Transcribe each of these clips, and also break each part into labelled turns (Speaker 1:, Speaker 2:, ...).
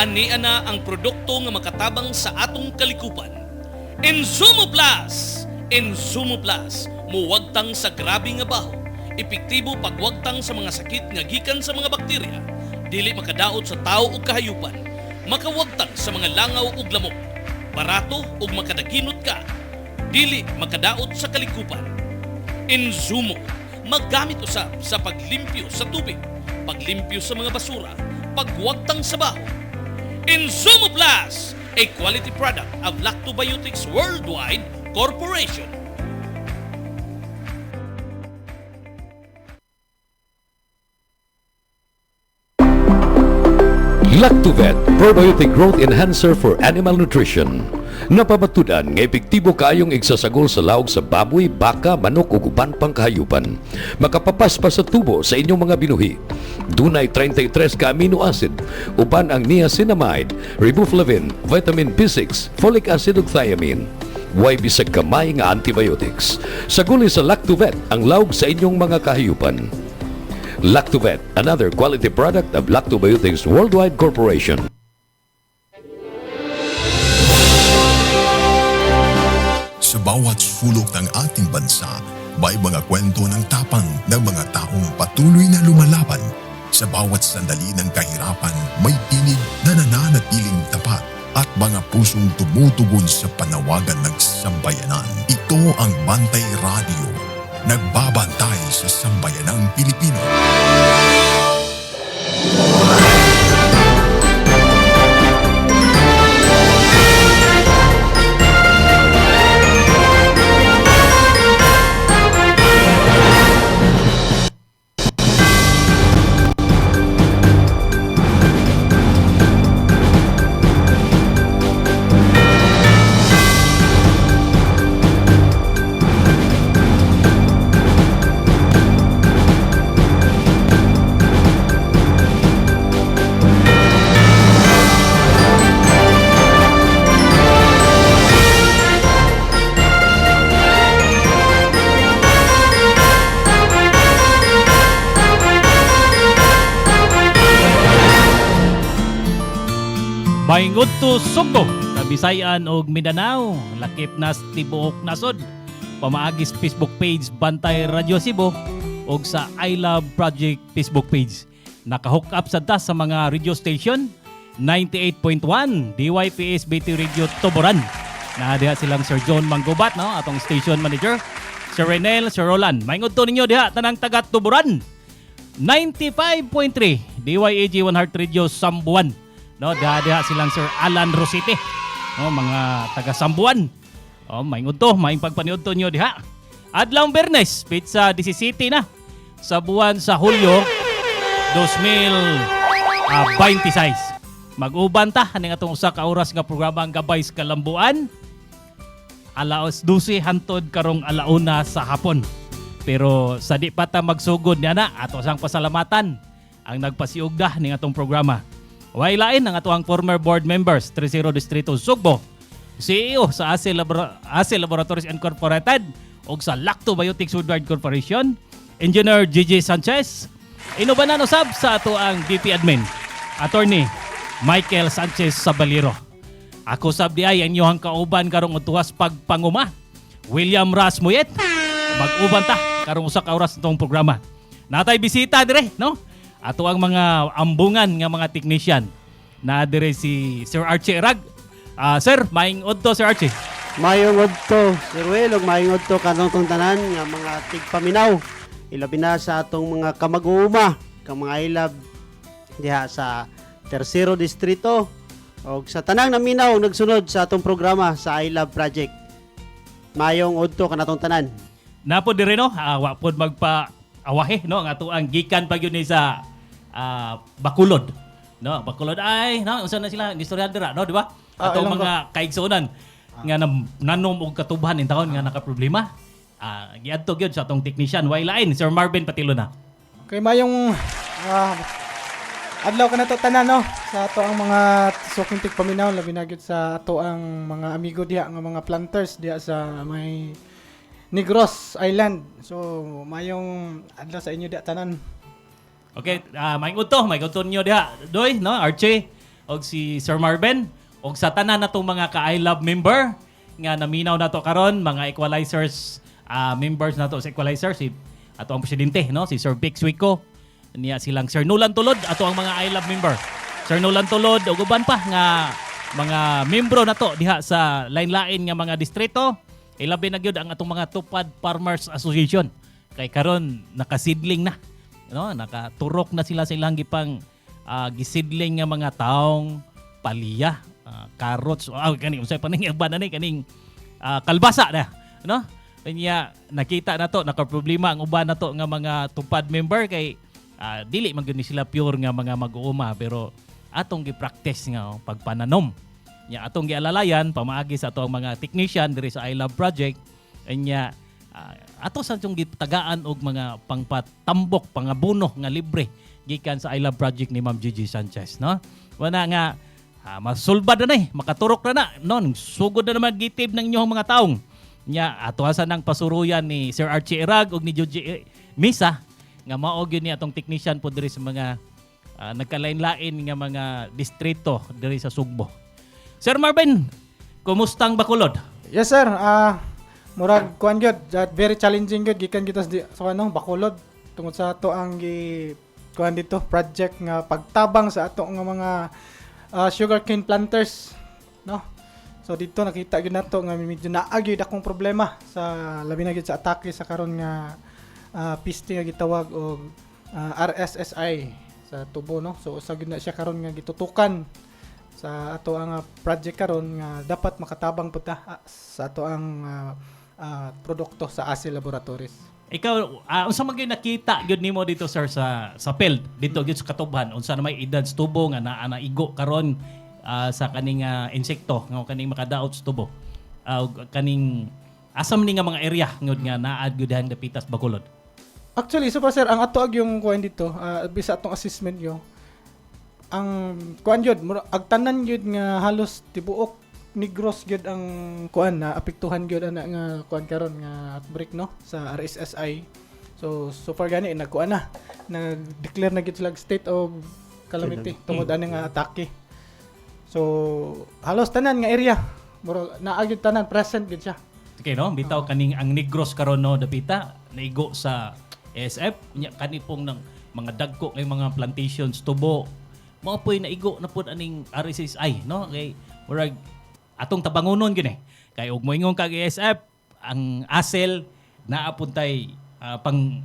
Speaker 1: Ania na ang produkto nga makatabang sa atong kalikupan. Insumo Plus! Insumo Plus, muwagtang sa grabe nga baho. Epektibo pagwagtang sa mga sakit nga gikan sa mga bakterya. Dili makadaot sa tao ug kahayupan. Makawagtang sa mga langaw ug lamok. Barato ug makadaginot ka. Dili makadaot sa kalikupan. Insumo, maggamit usab sa paglimpyo sa tubig, paglimpyo sa mga basura, pagwagtang sa baho. Insumo Plus, a quality product of Lactobiotics Worldwide Corporation.
Speaker 2: Lactovet, probiotic growth enhancer for animal nutrition. Napabatudan nga epektibo kaayong igsasagol sa laog sa baboy, baka, manok ug uban pang kahayupan. Makapapaspas sa tubo sa inyong mga binuhi. Dunay 33 ka amino acid, uban ang niacinamide, riboflavin, vitamin B6, folic acid ug thiamine. Way bisag kamay nga antibiotics. Saguli sa Lactovet ang laog sa inyong mga kahayupan. Lactovet, another quality product of Lactobiotics Worldwide Corporation.
Speaker 3: Sa bawat sulok ng ating bansa, may mga kwento ng tapang ng mga taong patuloy na lumalaban. Sa bawat sandali ng kahirapan, may tinig na nananatiling tapat at mga pusong tumutugon sa panawagan ng sambayanan. Ito ang Bantay Radio. Nagbabantay sa sambayanang Pilipino.
Speaker 4: Maingod to Sugbo, Kabisayan ug Mindanao, lakip nas tibuok nasod. Pamaagis Facebook page Bantay Radio Cebu ug sa I Love Project Facebook page. Nakahook up sa tas sa mga radio station 98.1 DYPS BT Radio Tuburan. Diha silang Sir John Manggubat, no, atong station manager. Sir Renel, Sir Roland. Maingod to ninyo diha tanang taga Tuburan. 95.3 DYAG 1 Heart Radio Sambuan. No, diha silang Sir Alan Rosite. No, mga taga Sambuan. Oh, maingod to, maing pagpaniud to nyo diha. Adlawng Bernes, pizza 17 na sa buwan sa Hulyo 2026. Mag-uban ta aning atong usa ka oras nga programa ang Gabay sa Kalambuan. Alaos 12 hantod karong alauna sa hapon. Pero sa di pa ta magsugod niya na ato sang pasalamatan ang nagpasiugda ning atong programa. Wailain ang atuang former board members 30 Distrito Sugbo, CEO sa ASE Laboratories Incorporated o sa Lactobiotics Worldwide Corporation, Engineer Gigi Sanchez. Inubanan usab sa atuang VP Admin, Attorney Michael Sanchez Sabaliro. Ako sab di ay inyong kauban karong utuwas pagpanguma, William Rasmuyet. Mag-uban ta karong usa ka oras nitong programa. Natay bisita dire, no? Ato ang mga ambungan nga mga technician. Na dire si Sir Archie Rag. Sir, maing odto Sir Archie.
Speaker 5: Mayong odto, Sir Will, ug maing odto kanong tanan nga mga tigpaminaw. Ilabi na sa atong mga kamag-uuma, kang mga ilab diha sa Tercero Distrito ug sa tanang naminaw nagsunod sa atong programa sa I Love Project. Mayong odto kanatong tanan.
Speaker 4: Napo dire no, wa pod magpa-awahe no ang ato ang gikan pa gyud ni sa Bacolod. No, Bacolod ay no unsa na sila istorya dira no, di ba? Ato mga kaigsuonan nga nanom og katubhan in taon nga nakaproblema. Giadto gyud sa atong technician wailain Sir Marvin Patilo na.
Speaker 6: Kay mayong adlaw ka na to tanan no sa ato ang mga suking tigpaminaw labi na gyud sa ato ang mga amigo diha nga mga planters diha sa may Negros Island. So mayong adlaw sa inyo diha tanan.
Speaker 4: Okay, maingod to nyo diha. Doy, no, Archie. og si Sir Marvin og sa tanan natong mga ka-I Love member nga naminaw nato karon, mga equalizers members nato sa equalizer, si ato ang presidente, no, si Sir Vic Suico, niya silang Sir Nolan Tulod, ato ang mga I Love member. Sir Nolan Tulod ug uban pa nga mga membro nato diha sa lain-lain nga mga distrito. Ilabi na gyud ang atong mga Tupad Farmers Association. Kay karon nakasidling na, no? Nakaturok na sila sa ilang gipang gisidling nga mga taong palya, carrots, kani unsay pa ning agban ani kaning kalbasa na, no? Kanya nakita nato nakaproblema ang uban nato nga mga Tupad member kay dili man gyud ni sila pure nga mga mag-uuma, pero atong gi-practice nga pagpananom. Nya atong gialalayan pamaagi sa ato ang mga technician diri sa I Love Project, nya ato sa itong gitagaan og mga pangpatambok, pangabuno nga libre gikan sa I Love Project ni Ma'am Gigi Sanchez, no? Wala nga masulbad na makaturok na no, sugod na naman gitib ng inyong mga taong. Nya ato asa nang pasuruyan ni Sir Archie Irag og ni Joji Misa nga mao gyud ni atong technician po diri sa mga nagkalain-lain nga mga distrito diri sa Sugbo. Sir Marvin, kumustang Bacolod?
Speaker 6: Yes sir, murag kuan gyud, very challenging gyud gikan kita sa Bacolod tungod sa ato ang kuan dito project nga pagtabang sa ato nga mga sugarcane planters, no. So dito nakita gyud nato nga medyo naa gyud akong problema sa labi na gyud sa atake sa karon nga piste nga gitawag og RSSI sa tubo, no. So usa gyud na siya karon nga gitutukan sa ato ang project karon nga dapat makatabang puta sa ato ang produkto sa ASEL Laboratories.
Speaker 4: Ikaw, unsa man gyud nakita gyud nimo dito sir sa field dito gyud sa Katubhan, unsa na may edad sa tubo nga naa igo karon sa kaning insekto nga kaning makadaot sa tubo? Kaning asam ni nga mga area ngud nga naa gyud hang dapitas Bacolod?
Speaker 6: Actually, super sir, ang ato ag yung kuan dito, bisa atong assessment yo. Ang kuan gyud ag tanan gyud nga halos tibuok Negros gyud ang kuan na apektuhan gyud ana nga kuan karon nga outbreak, no, sa RSSI. So far gani nagkuan na nag-declare na gyud sila state of calamity tungod ani nga atake. So halos tanan nga area muro naa gyud tanan present gyud siya.
Speaker 4: Okay, no, bitaw kaning ang Negros karon, no, dapita naigo sa ASF nya kani pong ng mga dagko kay mga plantations tubo mo po'y naigo na pud aning RSSI, no, kay murag atong tabangonon gini kay ug moingon kag ASF ang ASEL naa puntay pang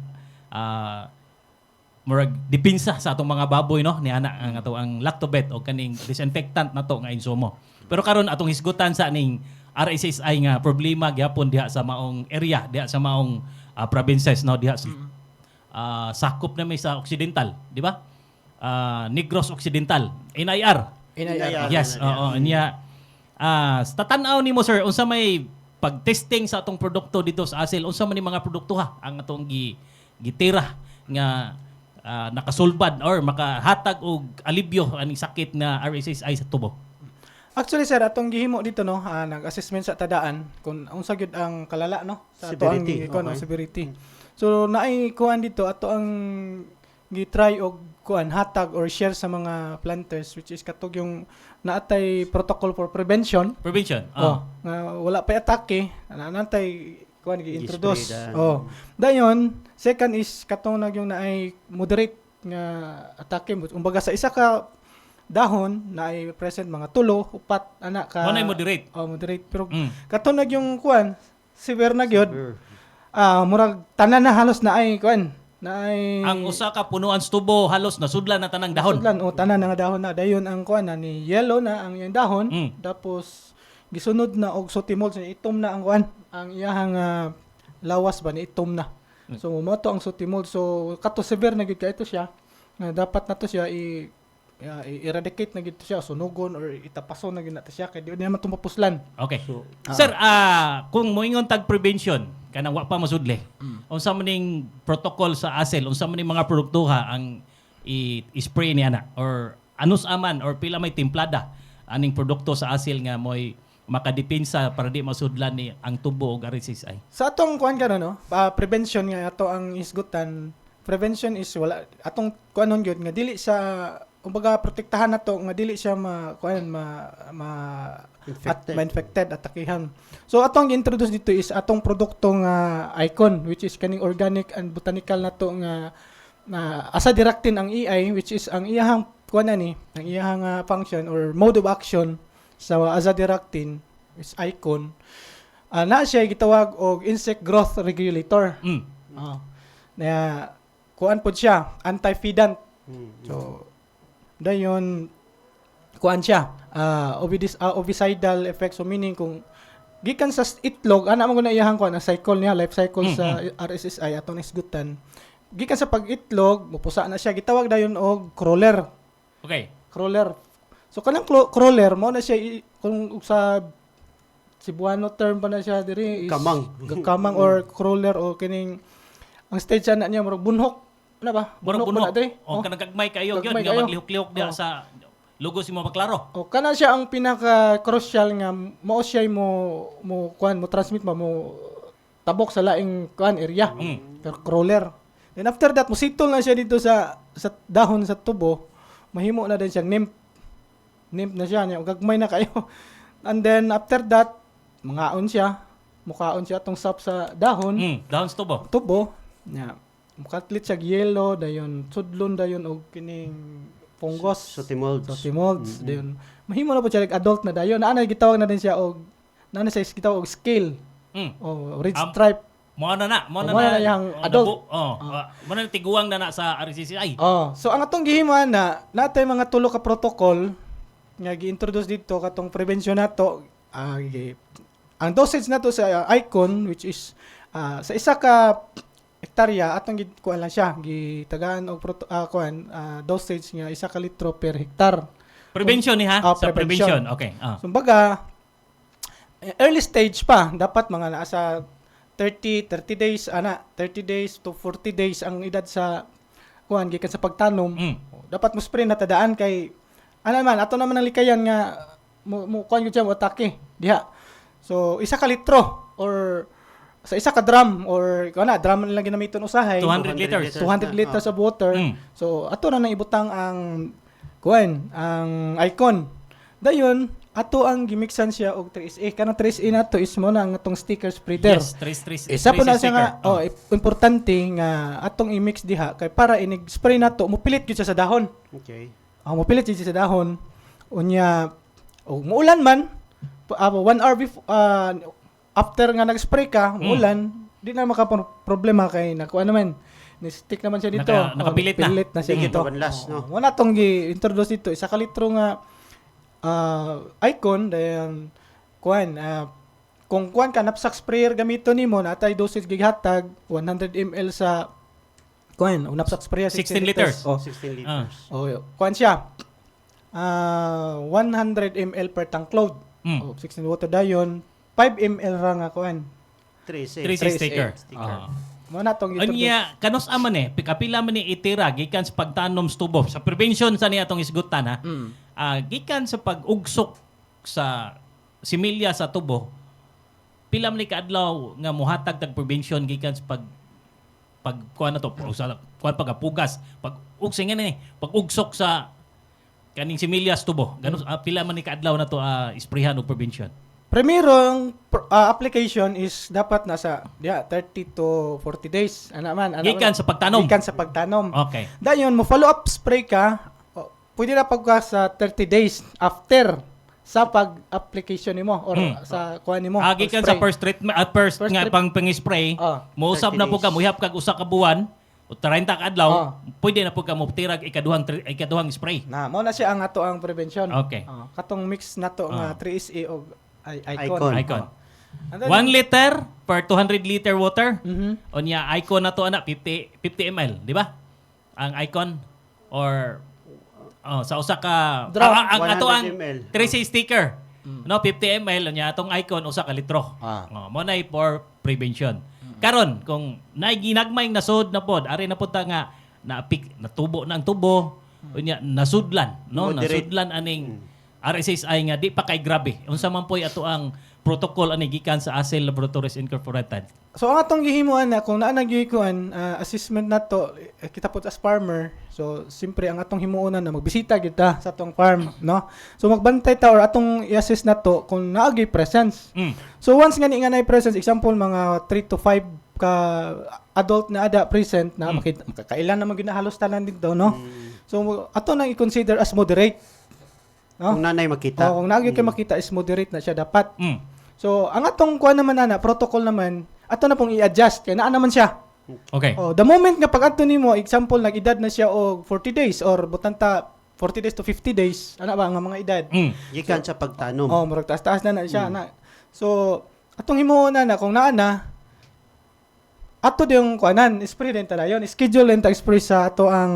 Speaker 4: murag depensa sa atong mga baboy, no, ni ana ang ato ang lactobet o kaning disinfectant nato nga insumo. Pero karon atong hisgutan sa aning RSSI nga problema gyapon diha sa maong area, diha sa maong provinces, no, diha sa sakop na may sa Occidental, di ba? Negros Occidental, NIR. Yes, oo, niya. Sa tanaw nimo sir, unsa may pag-testing sa atong produkto dito sa ASEL, unsa man ni mga produkto ang atong gitira nga nakasulbad or makahatag og alibyo aning sakit na RSSI sa tubo?
Speaker 6: Actually sir, atong gihimo dito, no, nag-assessment sa tadaan kung unsa gyud ang kalala, no, sa ato ang severity. So naay kuan dito ato ang gitry og kuan hatag or share sa mga planters, which is katog yung naatay protocol for prevention. Nga wala pa atake, naatay kuan gi-introduce. Dayon second is katong yung naay moderate nga atake. Umbaga sa isa ka dahon naay present mga 3, 4 ana ka.
Speaker 4: Mo moderate.
Speaker 6: Moderate, pero katong yung kuan severe na gyud. Murag tanan na halos naay kuan.
Speaker 4: Ang usa ka punuan sa tubo halos nasudlan na tanang dahon.
Speaker 6: Tanan na nga dahon na. Dayon ang kuan na ni yellow na ang iyang dahon. Tapos gisunod na og sotimol, itom na ang kuan. Ang iyang lawas ba ni itom na. So mo to ang sotimol. So kato severe na gyud ka ito siya. Dapat na to siya i-eradicate na gito siya, sunugon or itapason na gina siya kay di naman tumapuslan.
Speaker 4: Okay. So, sir, kung moingon tag prevention kanang wa pa masudli. Unsa man ning protocol sa ASEL, unsa man ning mga produktuha ang i-spray ni ana or anus aman or pila may timplada aning produkto sa ASEL nga moy makadepensa para di masudlan ni ang tubo og RSSI.
Speaker 6: Sa atong kuan karon, no, prevention nga ato ang isgutan. Prevention is wala atong kuanon gyud nga dili sa kumbaga protektahan nato nga dili siya ma-infected, atakihan. So atong gi-introduce dito is atong produkto nga Icon, which is kaning organic and botanical nato nga na azadirachtin ang EI, which is ang iyahang ang iyahang function or mode of action sa azadirachtin is Icon. Na siya gitawag og insect growth regulator. Na kuan pod siya, anti-fidant. So dayon kuan siya, ovicidal effect, so meaning kung gikan sa itlog ana mo na iyahang kuan ang cycle niya, life cycle sa RSSI atong isgutan. Gikan sa pag-itlog, mupusa na siya, gitawag dayon og crawler.
Speaker 4: Okay.
Speaker 6: Crawler. So kanang crawler mo na siya kung sa Cebuano term pa na siya diri is kamang or crawler o kining ang stage na niya murag bunhok. Ano ba?
Speaker 4: Bunhok
Speaker 6: ba na diri?
Speaker 4: O kanang gagmay kayo gyud
Speaker 6: Gagmay
Speaker 4: nga
Speaker 6: kayo.
Speaker 4: maglihok-lihok diha sa logo si mo maklaro.
Speaker 6: O kana siya ang pinaka crucial nga mao siya mo transmit mo tabok sa laing kuan area. Pero crawler. Then after that musitol na siya dito sa dahon sa tubo. Mahimo na din siyang nymph na siya niya gagmay na kayo. And then after that mukaon siya atong sap sa dahon.
Speaker 4: Dahon sa tubo.
Speaker 6: Tubo. Nya mukatlit siya yellow dayon sudlon dayon og kining fungus sotimolds dayon mahimo na po siya like adult na dayon ana gitawag na din siya og nana siya gitawag og scale o red stripe
Speaker 4: Mo na
Speaker 6: yang adult.
Speaker 4: Mo na tiguang na sa RCCI.
Speaker 6: So ang atong gihimuan na natay mga tulo ka protocol nga gi-introduce dito katong prevention nato. Ang dosage nato sa Icon, which is sa isa ka hektarya atong kuan lang siya gitagaan og dosage nga 1 ka litro per hektar.
Speaker 4: Prevention ni ha? Sa prevention. Okay.
Speaker 6: So baga early stage pa dapat mga nasa 30 days 30 days to 40 days ang edad sa kuan gikan sa pagtanom. Dapat mo spray na tadaan kay ato naman ang likayan nga mo kuan gyud siya mo atake diha. So 1 ka litro or sa 1 ka drum or drum na lang ginamiton usahay
Speaker 4: 200 liters.
Speaker 6: 200 liters of water. So ato na nang ibutang ang ang Icon. Dayon ato ang gimixan siya og 3SA. Kanang 3SA nato is mo na ang atong sticker spreader.
Speaker 4: Yes, 3
Speaker 6: Isa po na siya nga importante nga atong i-mix diha kay para inig-spray nato mupilit gyud siya sa dahon.
Speaker 5: Okay.
Speaker 6: Mupilit gyud siya sa dahon. Unya muulan man 1 hour before after nga nag-spray ka, muulan, di na maka-problema kay nakuha naman. Ni-stick naman siya dito.
Speaker 4: Nakapilit na.
Speaker 6: Pilit na siya dito. Wala tong gi-introduce dito. 1 ka litro nga Icon dayon kung kuan ka napsak sprayer gamito nimo natay dosage gighatag 100 ml sa napsak sprayer
Speaker 4: 16 liters.
Speaker 5: 16 liters.
Speaker 6: Kuan siya 100 ml per tank load. 16 water dayon 5 ml ra nga kuan
Speaker 5: 3
Speaker 4: sticker.
Speaker 6: mo na tong
Speaker 4: Anya kanos aman pikapila man ni itira gikan sa pagtanom sa tubo sa prevention sa niya atong isgutan ha. Gikan sa pag-ugsok sa similya sa tubo pila man ni kaadlaw nga mohatag tag prevention gikan sa pag kuan na to sa kuan pagapugas pag-ugsing ni pag-ugsok sa kaning similya sa tubo ganos pila man ni kaadlaw na to isprehan og prevention.
Speaker 6: Primero, ang application is dapat nasa 30 to 40 days.
Speaker 4: Gikan sa pagtanom.
Speaker 6: Gikan sa pagtanom.
Speaker 4: Okay.
Speaker 6: Dayon, mo follow up spray ka, pwede na pagka sa 30 days after sa pag-application nimo or sa kuha nimo.
Speaker 4: Gikan sa first treatment at first nga pang pang-spray, mousab na po ka, muhap kag usa ka buwan, o 30 ka adlaw, pwede na po ka mo tirag ikaduhang spray.
Speaker 6: Mao na siya ang ato ang prevention.
Speaker 4: Okay.
Speaker 6: Katong mix nato nga 3SA o
Speaker 4: Icon. 1 liter per 200 liter water. Onya Icon na to 50 ml, di ba? Ang Icon or sa usa ka ang ato ang 3C sticker. No, 50 ml onya atong Icon usa ka litro. Mo nay for prevention. Karon kung ginagmayng nasod na pod, ari na pod ta nga natubo na ang tubo, onya nasudlan, no? Nasudlan aning RSSI nga di pa kay grabe. Unsa man poy ato ang protocol ani gikan sa Acel Laboratories Incorporated.
Speaker 6: So ang atong gihimuan na kung naa nagyukuan assessment nato kita pud as farmer. So simpre ang atong himuonan na magbisita kita sa atong farm, no? So magbantay ta or atong i-assess nato kung naa gyud presence. So once nga nga na presence, example mga 3 to 5 ka adult na ada present na makakailan na magina halos tanan dito, no? So ato nang i-consider as moderate. No?
Speaker 5: Kung nanay makita.
Speaker 6: Kung nagyud kay makita is moderate na siya dapat. So ang atong kuan naman ana, protocol naman, ato na pong i-adjust kay naa naman siya.
Speaker 4: Okay.
Speaker 6: Oh, the moment nga pag adto nimo, example nag-edad na siya og 40 days or butanta 40 days to 50 days, ana ba nga mga edad?
Speaker 5: Gikan sa pagtanom.
Speaker 6: Oh, murag taas-taas na siya na. So atong himuon na kung naa na ato yung kuanan, spray din ta dayon, schedule din ta spray sa ato ang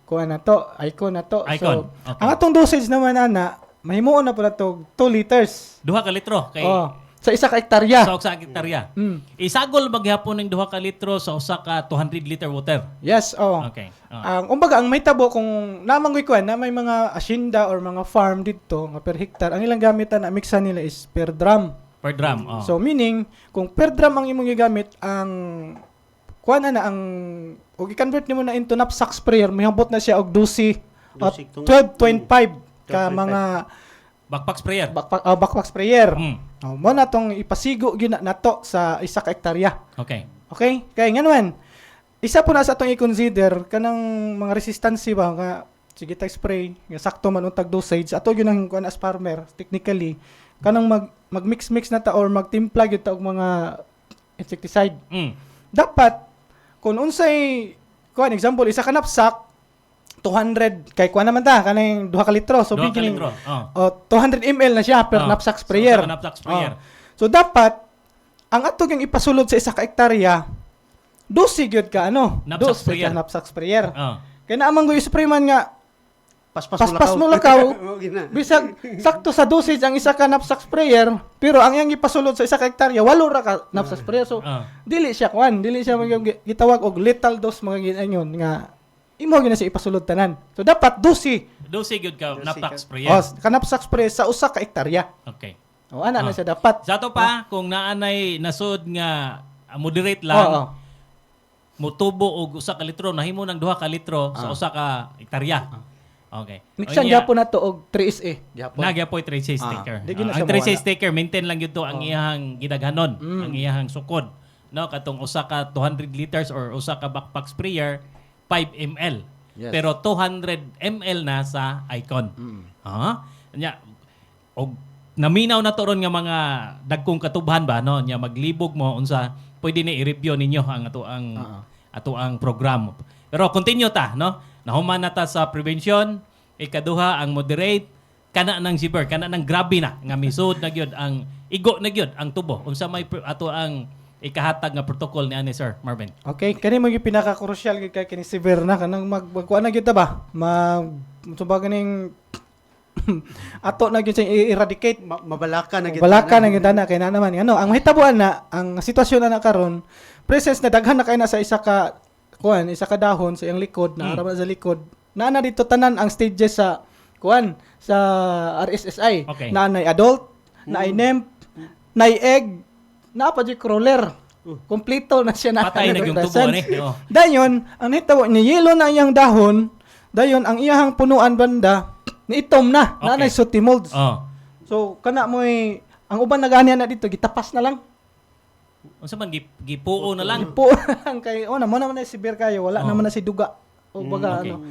Speaker 6: kuan na to, icon na to.
Speaker 4: Icon.
Speaker 6: So
Speaker 4: Okay.
Speaker 6: ang atong dosage naman ana, mahimuon na pala to 2 liters.
Speaker 4: 2 ka litro kay
Speaker 6: Oh, sa isa ka hektarya.
Speaker 4: sa usa ka hektarya. Isagol maghapon ning 2 ka litro sa usa ka 200 liter water.
Speaker 6: Yes, oh.
Speaker 4: Okay.
Speaker 6: Ang umbaga ang may tabo kung namanggoy kuan na may mga asyenda or mga farm dito nga per hectare, ang ilang gamitan na mixan nila is per drum.
Speaker 4: Per drum. Oh.
Speaker 6: So meaning kung per drum ang imong gigamit, ang kuan na ang og i-convert nimo na into knapsack sprayer, mahambot na siya og 12 at 12.5 ka
Speaker 5: 12.5.
Speaker 6: mga
Speaker 4: backpack sprayer.
Speaker 6: backpack sprayer.
Speaker 4: Mm.
Speaker 6: Mo na tong ipasigo gyud nato sa isa ka hektarya.
Speaker 4: Okay.
Speaker 6: Okay? Kaya nganuan, isa po na sa atong i-consider kanang mga resistance ba nga sige ta spray nga sakto man untag dosage ato gyud ang kuan as farmer technically kanang mag-mix na ta or magtimpla gyud ta og mga insecticide. Dapat kung unsay kuan example isa ka knapsack 200 kay kuan naman ta kanang 2 ka litro so
Speaker 4: 2 ka
Speaker 6: beginning
Speaker 4: litro.
Speaker 6: 200 ml na siya per knapsack sprayer.
Speaker 4: So, knapsack sprayer.
Speaker 6: So dapat ang ato yung ipasulod sa isa ka hektarya, dosi gyud ka ano?
Speaker 4: Knapsack
Speaker 6: Dosi
Speaker 4: sprayer.
Speaker 6: ka knapsack sprayer.
Speaker 4: Oh.
Speaker 6: Kaya naamang go spray man nga
Speaker 5: Paspas
Speaker 6: mo lakaw. Bisag sakto sa dosage ang isa ka knapsack sprayer, pero ang iyang ipasulod sa isa ka hektarya, 8 ra ka knapsack sprayer. So dili siya gitawag og lethal dose mga ginanyon nga imo gyud na siya ipasulod tanan. So dapat dosi.
Speaker 4: Dosi gyud ka knapsack sprayer.
Speaker 6: Knapsack sprayer sa usa ka hektarya.
Speaker 4: Okay.
Speaker 6: O ana na siya dapat.
Speaker 4: Sa to pa kung naanay nasud nga moderate lang. Motubo og usa ka litro nahimo ng 2 ka litro sa usa ka hektarya. Okay.
Speaker 6: Mixan gyapon nato og 3SA gyapon.
Speaker 4: Nagyapoy 3C sticker.
Speaker 6: Di gyud na
Speaker 4: Ang
Speaker 6: siya
Speaker 4: 3C
Speaker 6: mawala.
Speaker 4: sticker maintain lang gyud to ang iyang gidaghanon, ang iyang sukod. No, katong usa ka 200 liters or usa ka backpack sprayer 5 ml.
Speaker 5: Yes.
Speaker 4: Pero 200 ml na sa icon. Nya og naminaw na to ron nga mga dagkong katubhan ba no nya maglibog mo unsa pwede ni i-review ninyo ang ato ang program. Pero continue ta no. Nahuman na ta sa prevention, ikaduha ang moderate, kana ng zipper, kana ng grabe na nga misud na gyud ang igo na gyud ang tubo. Unsa may ato ang ikahatag nga protocol ni ani Sir Marvin.
Speaker 6: Okay, kani mo yung pinaka-crucial kay kini si Verna kanang magkuan na gyud ta ba? Subag ning ato na gyud siya i-eradicate.
Speaker 5: Mabalaka na kita.
Speaker 6: Balaka na gyud na kay na naman ano, ang mahitabuan na ang sitwasyon na karon, presence na daghan na kay na sa isa ka kuan, isa ka dahon sa iyang likod na arama sa likod. Naa na dito tanan ang stages sa kuan sa RSSI.
Speaker 4: Okay.
Speaker 6: Na nay adult, na nymph, na egg, na pa di crawler. Kompleto na siya na.
Speaker 4: Patay na yung tubo ni. Oh.
Speaker 6: Dayon, ang nahitabo ni yellow na iyang dahon, dayon ang iyang punuan banda ni itom na,
Speaker 4: Okay.
Speaker 6: nanay sooty molds.
Speaker 4: Oh.
Speaker 6: So kana mo'y ang uban nagani na dito gitapas na lang.
Speaker 4: Unsa man gipuo na lang.
Speaker 6: Po lang kay mo naman na si Bear kayo, wala naman na si duga. O baga
Speaker 4: okay.
Speaker 6: ano.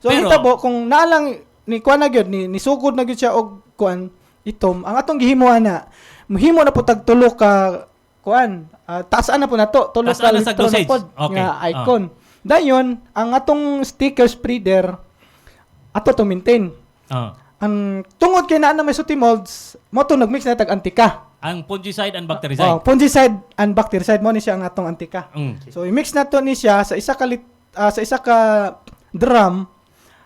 Speaker 6: So ang
Speaker 4: Pero-
Speaker 6: hitabo kung naalang ni kuan na gyud ni sugod na gyud siya og kuan itom, ang atong gihimuan na mahimo na po tag tulo ka kuan. Taasaan na po na to, tulo
Speaker 4: Taasaan
Speaker 6: ka
Speaker 4: na sa
Speaker 6: litro na
Speaker 4: dosage.
Speaker 6: pod
Speaker 4: Okay.
Speaker 6: nga icon. Dayon, ang atong sticker spreader ato to maintain.
Speaker 4: Oh.
Speaker 6: Ang tungod kay naa na may sooty molds, mo to nagmix na tag antika.
Speaker 4: Ang fungicide and bactericide.
Speaker 6: Fungicide and bactericide mo ni siya ang atong antika.
Speaker 4: Mm.
Speaker 6: So i-mix na to ni siya sa isa ka drum,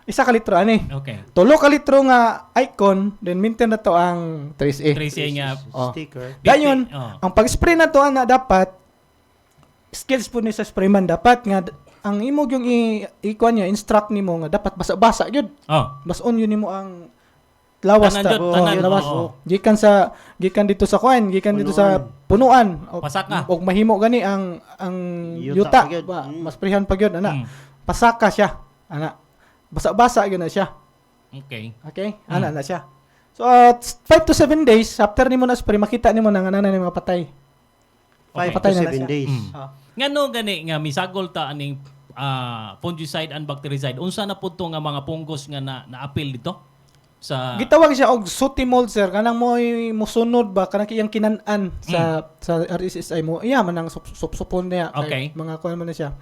Speaker 6: isa ka litro ani.
Speaker 4: Okay.
Speaker 6: Tulo ka litro nga icon, then maintain na to ang 3A.
Speaker 4: 3C nga
Speaker 5: Sticker.
Speaker 6: Dayon,
Speaker 4: Oh.
Speaker 6: ang pag-spray na to ana dapat skills po ni sa sprayman dapat nga ang imo yung i-kuan niya instruct nimo nga dapat basa-basa gyud.
Speaker 4: Oh.
Speaker 6: Bas-on yun nimo ang lawas
Speaker 4: Tanan
Speaker 6: ta.
Speaker 4: jud, tanan,
Speaker 6: Lawas.
Speaker 4: oo.
Speaker 6: Gikan dito sa kuan, gikan dito sa punuan.
Speaker 4: Pasaka.
Speaker 6: Og mahimo gani ang
Speaker 5: Yuta
Speaker 6: yuta
Speaker 5: pa gyud.
Speaker 6: ba, mas prihan pa gyud ana.
Speaker 4: Mm.
Speaker 6: Pasaka siya. Ana. Basa-basa gyud na siya.
Speaker 4: Okay.
Speaker 6: Okay? Ana na siya. So 5 to 7 days after nimo na spray makita nimo na nga nanay mga patay.
Speaker 5: 5
Speaker 6: Patay
Speaker 5: to
Speaker 6: na
Speaker 5: 7
Speaker 6: siya.
Speaker 5: days.
Speaker 6: Ah.
Speaker 4: Ngano gani nga misagol ta aning fungicide and bactericide. Unsa na pud to nga mga punggos nga na-appeal dito sa
Speaker 6: Gitawag siya og sooty mold sir kanang mosunod ba kanang iyang kinan-an sa RSSI mo. Iya man ang supon niya.
Speaker 4: Okay.
Speaker 6: Kay mga kuan man na siya.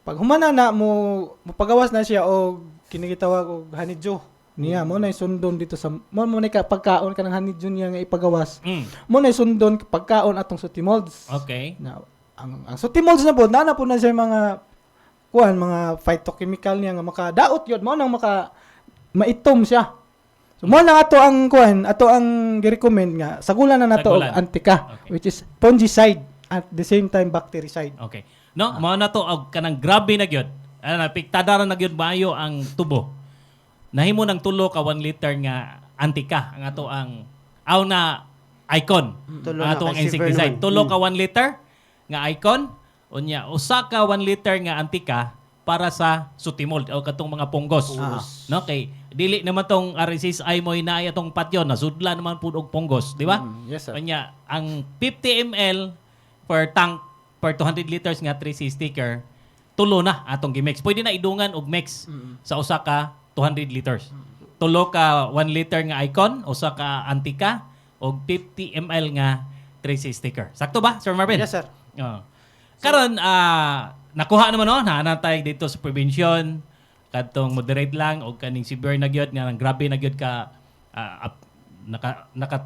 Speaker 6: Pag humana na mo pagawas na siya og kinigitawag og honeydew. Niya mo na sundon dito sa mo na pagkaon kanang honeydew niya nga ipagawas. Mo na sundon pagkaon atong sooty molds.
Speaker 4: Okay.
Speaker 6: Na ang sooty molds na po na po na siya mga kuan mga phytochemical niya nga makadaot yun mo nang maitom siya. So mo na ato ang kuan ato ang gi-recommend nga sagulan na nato og
Speaker 4: Sagulan.
Speaker 6: antika
Speaker 4: Okay.
Speaker 6: which is fungicide at the same time bactericide.
Speaker 4: Okay. No, mao na to og kanang grabe na gyud. Ana piktadara na gyud maayo ang tubo. Nahimo ng tulo ka 1 liter nga antika ang ato ang na icon.
Speaker 5: Tulo
Speaker 4: Ang
Speaker 5: na
Speaker 4: ato ang
Speaker 5: kay
Speaker 4: insecticide.
Speaker 5: Silver
Speaker 4: Tulo ka 1 liter nga icon. Unya usa ka 1 liter nga antika para sa sutimol o katong mga punggos. No kay dili naman tong RSSI mo inaay atong patyo nasudla naman pud og punggos, di ba?
Speaker 6: Yes sir.
Speaker 4: Unya ang 50 ml per tank per 200 liters nga 3C sticker tulo na atong gimix. Pwede na idungan og mix sa usa ka 200 liters. Tulo ka 1 liter nga icon, usa ka antika og 50 ml nga 3C sticker. Sakto ba, Sir Marvin?
Speaker 6: Yes sir.
Speaker 4: Oo. Karon nakuha naman no, naanatay dito sa prevention kadtong moderate lang og kaning severe na gyud nga grabe na gyud ka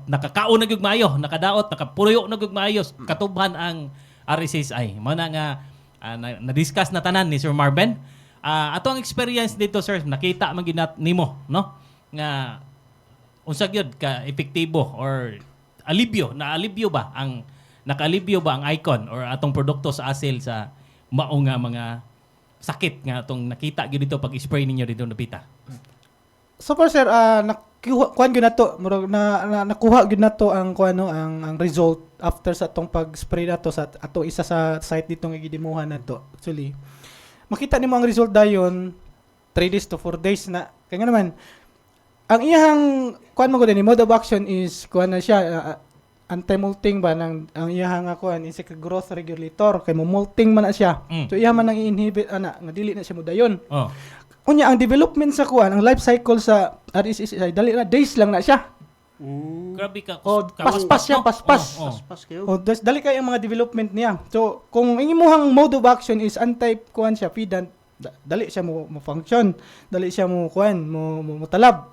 Speaker 4: nakakaon na gyud maayo, nakadaot, nakapuyo na gyud maayo katubhan ang RSSI. Mao na nga na-discuss na tanan ni Sir Marvin. Ato ang experience dito sir, nakita man gyud nimo no nga unsa gyud ka epektibo or alibyo ba ang nakalibyo ba ang icon or atong produkto sa asil sa mao nga mga sakit nga atong nakita gyud dito pag spray ninyo dito napita.
Speaker 6: So far sir, kuan gyud nato, murag na nakuha gyud nato ang kuan no, ang result after sa atong pag-spray nato sa ato isa sa site dito nga gidemohan nato. Actually, makita nimo ang result dayon 3 days to 4 days na. Kaya nga naman ang iyang kuan mo gud ni mode of action is kuan na siya anti-molting ba ang iyang kuan insect growth regulator kay mo molting man na siya. So iya man ang i-inhibit ana nga dili na siya modayon.
Speaker 4: Oh.
Speaker 6: Unya ang development sa kuan, ang life cycle sa RSSI dali na days lang na siya.
Speaker 4: Grabe ka.
Speaker 6: Oh, paspas siya,
Speaker 4: no?
Speaker 6: paspas.
Speaker 4: Oh, oh.
Speaker 5: Pas kayo.
Speaker 6: O dali kay ang mga development niya. So kung imuhang mode of action is anti kuan siya feedant, dali siya mo function, dali siya mo kuan mo talab.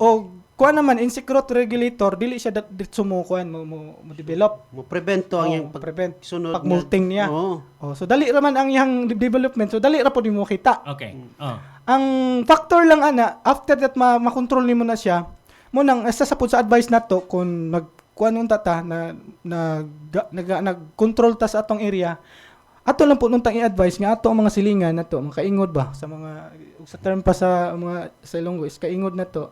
Speaker 6: O kuan naman insect growth regulator dili siya ditso mo kuan mo develop.
Speaker 5: Mo prevent to ang yung
Speaker 6: prevent
Speaker 5: sunod
Speaker 6: pag-molting niya.
Speaker 5: Oo.
Speaker 6: Oh, so dali raman ang iyang development. So dali ra po nimo kita.
Speaker 4: Okay. Oh.
Speaker 6: Ang factor lang ana after that makontrol nimo na siya mo nang isa sa pud sa advice nato kung nagkuan unta ta na nag-control ta sa atong area ato lang po nuntang i-advise nga ato ang mga silingan nato mga kaingod ba sa mga sa term pa sa mga sa Ilonggo is kaingod nato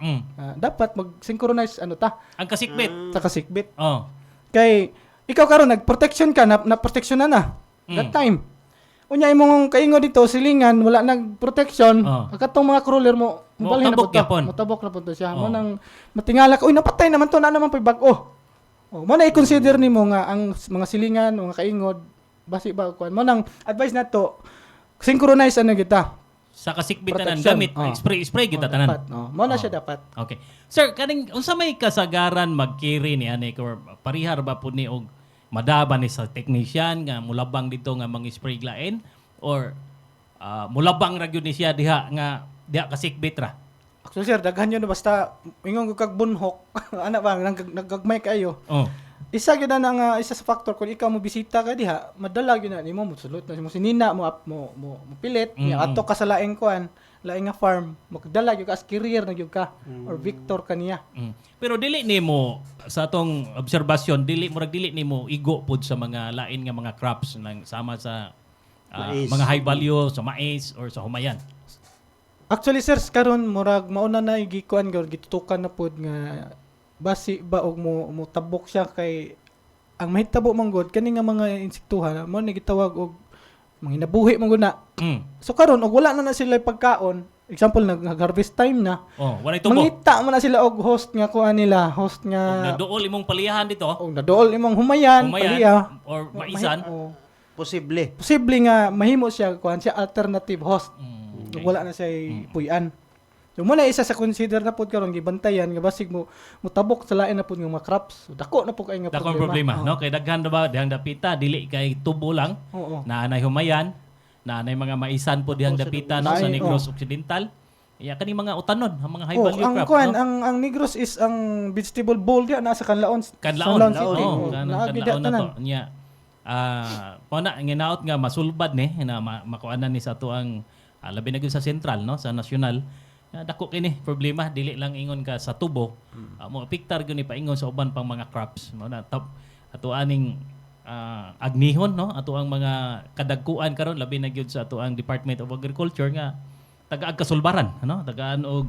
Speaker 6: dapat mag-synchronize ano ta
Speaker 4: Ang kasikbit.
Speaker 6: sa kasikbit
Speaker 4: Oh.
Speaker 6: kay ikaw karon nag-protection ka na protection na that time. Unya imong kaingo dito silingan wala nag-protection. Katong mga crawler mo mubalhin na
Speaker 4: tabok
Speaker 6: po to.
Speaker 4: yapon.
Speaker 6: Motabok na po to siya. Mo nang matingala ka uy napatay naman to na naman pay bag-o. Oh, mo na i-consider nimo nga ang mga silingan o mga kaingod basi ba kuan mo nang advice nato synchronize ano kita.
Speaker 4: Sa kasikbit tanan
Speaker 6: Protection.
Speaker 4: gamit spray kita tanan.
Speaker 6: Dapat, mo na siya dapat.
Speaker 4: Okay. Sir, kaning unsa may kasagaran magkiri ni ani or parihar ba pud ni og madaba ni sa technician nga mulabang dito nga mang-spray glaen or mulabang ra gyud ni siya diha diha kasikbit ra.
Speaker 6: Actually sir daghan yun basta ingon ko kag bunhok ana ba naggagmay kayo.
Speaker 4: Oh.
Speaker 6: Isa gyud na isa sa factor kung ikaw mo bisita ka diha, madala gyud na nimo mosulot na mo sinina mo pilit nya ato ka sa laing kuan, laing nga farm, magdala gyud ka as career na gyud ka or victor kaniya.
Speaker 4: Pero dili nimo sa atong obserbasyon dili nimo igo pud sa mga lain nga mga crops nang sama sa
Speaker 5: Mais.
Speaker 4: mga high value sa mais or sa humayan.
Speaker 6: Actually sir, karon murag mauna na igikuan gyud gitutukan na pod nga basi ba og mo tabok siya kay ang mahitabo man gud kani nga mga insektuha mo ni gitawag og manginabuhi man gud na. So karon og wala na sila pagkaon, example nag-harvest time na.
Speaker 4: Oh, wala tubo.
Speaker 6: Mangita man na sila og host nga kuan nila, host nga
Speaker 4: Naduol imong paliyahan dito.
Speaker 6: og nadool imong humayan, paliya
Speaker 4: or maisan.
Speaker 5: Posible.
Speaker 6: Posible nga mahimo siya kuan siya alternative host.
Speaker 4: Okay.
Speaker 6: Wala na siya puy-an. So muna isa sa consider na pod karon gibantayan nga basig mo tabok sa lain na pod nga mga crops. So, dako na po kay nga
Speaker 4: Dakong problema,
Speaker 6: Oo.
Speaker 4: no? Kay daghan ba dihang dapita dili kay tubo lang.
Speaker 6: Oo.
Speaker 4: Naanay humayan, naanay mga maisan po dihang dapita no sa
Speaker 6: Naay,
Speaker 4: Negros Occidental. Iya kani mga utanon, ang mga high
Speaker 6: Oh,
Speaker 4: value
Speaker 6: ang
Speaker 4: crop,
Speaker 6: kuan,
Speaker 4: no?
Speaker 6: ang Negros is ang vegetable bowl diya nasa Kanlaon.
Speaker 4: Kanlaon.
Speaker 6: City.
Speaker 4: Oh,
Speaker 6: Oh,
Speaker 4: kanlaon na to. Nya na nginaot nga masulbad ni na makuanan ni sa to ang labi na gyud sa sentral no sa nasyonal. Dako kini problema dili lang ingon ka sa tubo. Mo apektar gyud ni paingon sa uban pang mga crops. Mao na top ato aning agnihon no ato ang mga kadagkuan karon labi na gyud sa ato ang Department of Agriculture nga tagaag kasulbaran ano tagaan og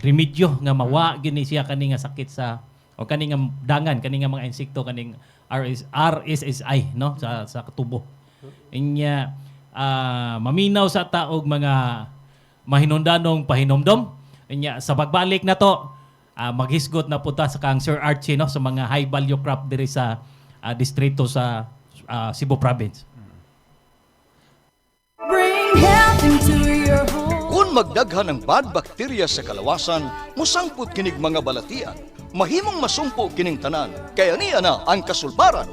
Speaker 4: remedyo nga mawa gyud ni siya kani nga sakit sa o kani nga dangan kani nga mga insekto kaning RSSI no sa tubo. Inya maminaw sa taog mga mahinundanong pahinomdom. Inya sa pagbalik na to maghisgot na punta sa kang Sir Archie no sa mga high value crop diri sa distrito sa Cebu province.
Speaker 7: Bring health into your home.
Speaker 8: Kung magdaghan ng bad bacteria sa kalawasan, musangput kinig mga balatian. Mahimong masumpo kining tanan, kaya niya na ang kasulbaran.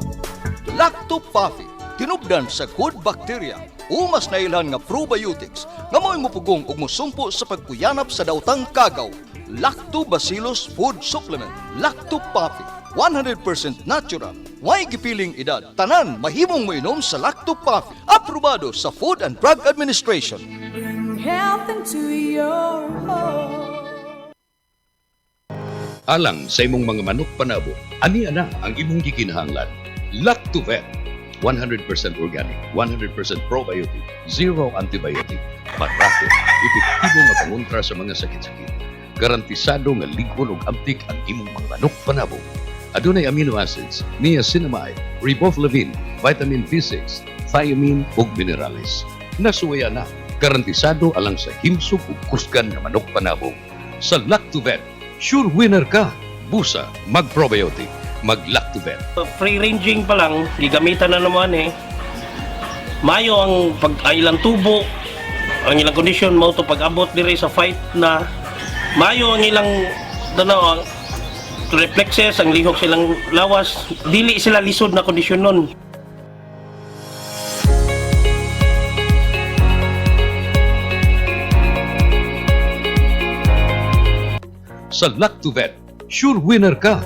Speaker 8: Lactopathy, tinubdan sa good bacteria, umas na ilan nga probiotics, nga mo'y mupugong ug musumpo sa pagkuyanap sa dautang kagaw. Lactobacillus Food Supplement, Lactopathy, 100% natural, way gipiling edad. Tanan, mahimong moinom sa Lactopathy, aprobado sa Food and Drug Administration.
Speaker 7: Bring health into your home.
Speaker 2: Alang sa imong mga manok panabo, ani ana ang imong gikinahanglan. Lactovet, 100% organic, 100% probiotic, zero antibiotic, parate, epektibo nga pangontra sa mga sakit-sakit. Garantisado nga ligon og amtik ang imong mga manok panabo. Adunay amino acids, niacinamide, riboflavin, vitamin B6, thiamine ug minerales. Nasuwaya na, garantisado alang sa himsog ug kusgan nga manok panabo. Sa Lactovet, sure winner ka. Busa, mag-probiotic, mag-Lactovet.
Speaker 9: Free-ranging pa lang, gigamitan na naman Mayo ang ilang tubo, ang ilang kondisyon mo to pag-abot dire sa fight na mayo ang ilang ang reflexes, ang lihok silang lawas, dili sila lisod na kondisyon nun.
Speaker 2: Sa Lactovet, sure winner ka.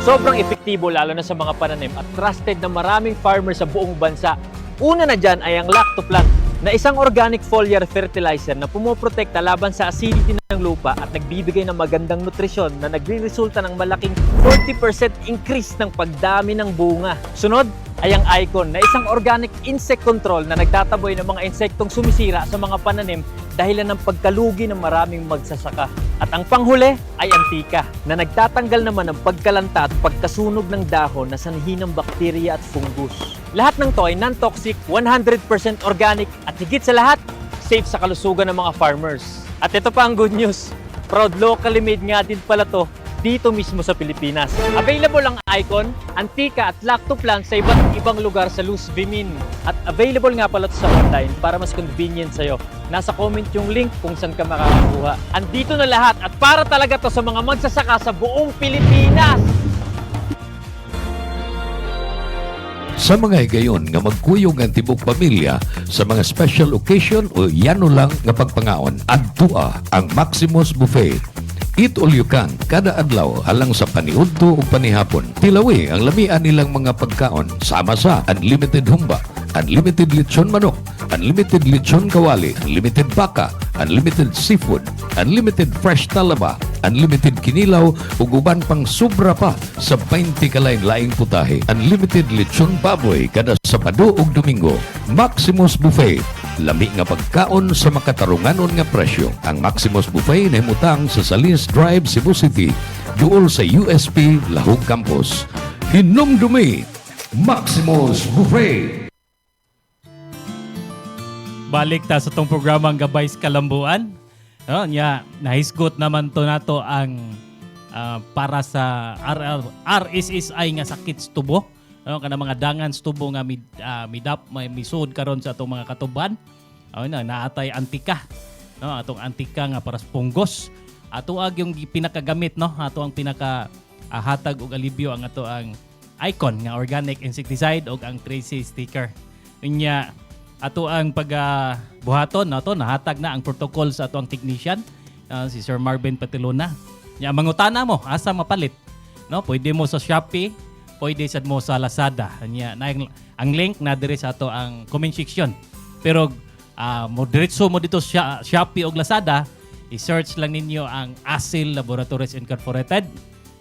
Speaker 10: Sobrang epektibo lalo na sa mga pananim at trusted na maraming farmers sa buong bansa. Una na dyan ay ang Lactoplant na isang organic foliar fertilizer na pumoprotekta laban sa acidity ng lupa at nagbibigay ng magandang nutrisyon na nagre-resulta ng malaking 40% increase ng pagdami ng bunga. Sunod ay ang Icon na isang organic insect control na nagtataboy ng mga insektong sumisira sa mga pananim dahilan ng pagkalugi ng maraming magsasaka. At ang panghuli ay Antika na nagtatanggal naman ng pagkalanta at pagkasunog ng dahon na sanhi ng bakterya at fungus. Lahat ng to ay non-toxic, 100% organic at higit sa lahat, safe sa kalusugan ng mga farmers. At ito pa ang good news, proud locally made nga din pala to dito mismo sa Pilipinas. Available ang Icon, Antika at Lactoplant sa iba't ibang lugar sa Luz Vimin. At available nga pala sa online para mas convenient sa'yo. Nasa comment yung link kung saan ka makakakuha. Andito na lahat at para talaga to sa mga magsasaka sa buong Pilipinas.
Speaker 2: Sa mga higayon nga magkuyog ang tibok pamilya sa mga special occasion o yano lang nga pagpangaon, adtua ang Maximus Buffet. Eat all you can kada adlaw alang sa paniudto ug panihapon. Tilawi ang lamian nilang mga pagkaon sama sa unlimited humba, unlimited lechon manok, unlimited lechon kawali, unlimited baka, unlimited seafood, unlimited fresh talaba, unlimited kinilaw ug uban pang sobra pa sa 20 kalain-laing putahe. Unlimited lechon baboy kada Sabado ug Domingo. Maximus Buffet, lami nga pagkaon sa makatarunganon nga presyo. Ang Maximus Buffet nahimutang sa Salis Drive, Cebu City, duol sa USP Lahog Campus. Hinumdumi, Maximus Buffet.
Speaker 4: Balik ta sa tong programang Gabay sa Kalambuan. Nahisgot naman to nato ang para sa RSSI nga sakit sa tubo. Kana mga dangan sa tubo nga may misud karon sa atong mga katuban. Naatay antika. Atong antika nga para sa punggos. Ato yung pinakagamit, ato ang pinakahatag og alibyo ang ato ang icon nga organic insecticide og ang Tracy sticker. Unya ato ang pagbuhaton nahatag na ang protocol sa ato ang technician si Sir Marvin Patilona. Nya mangutana mo asa mapalit, pwede mo sa Shopee, pwede sad mo sa Lazada. Nya ang link na dire sa ato ang comment section. Pero mo diretso mo dito sa Shopee o Lazada, i-search lang ninyo ang Asil Laboratories Incorporated.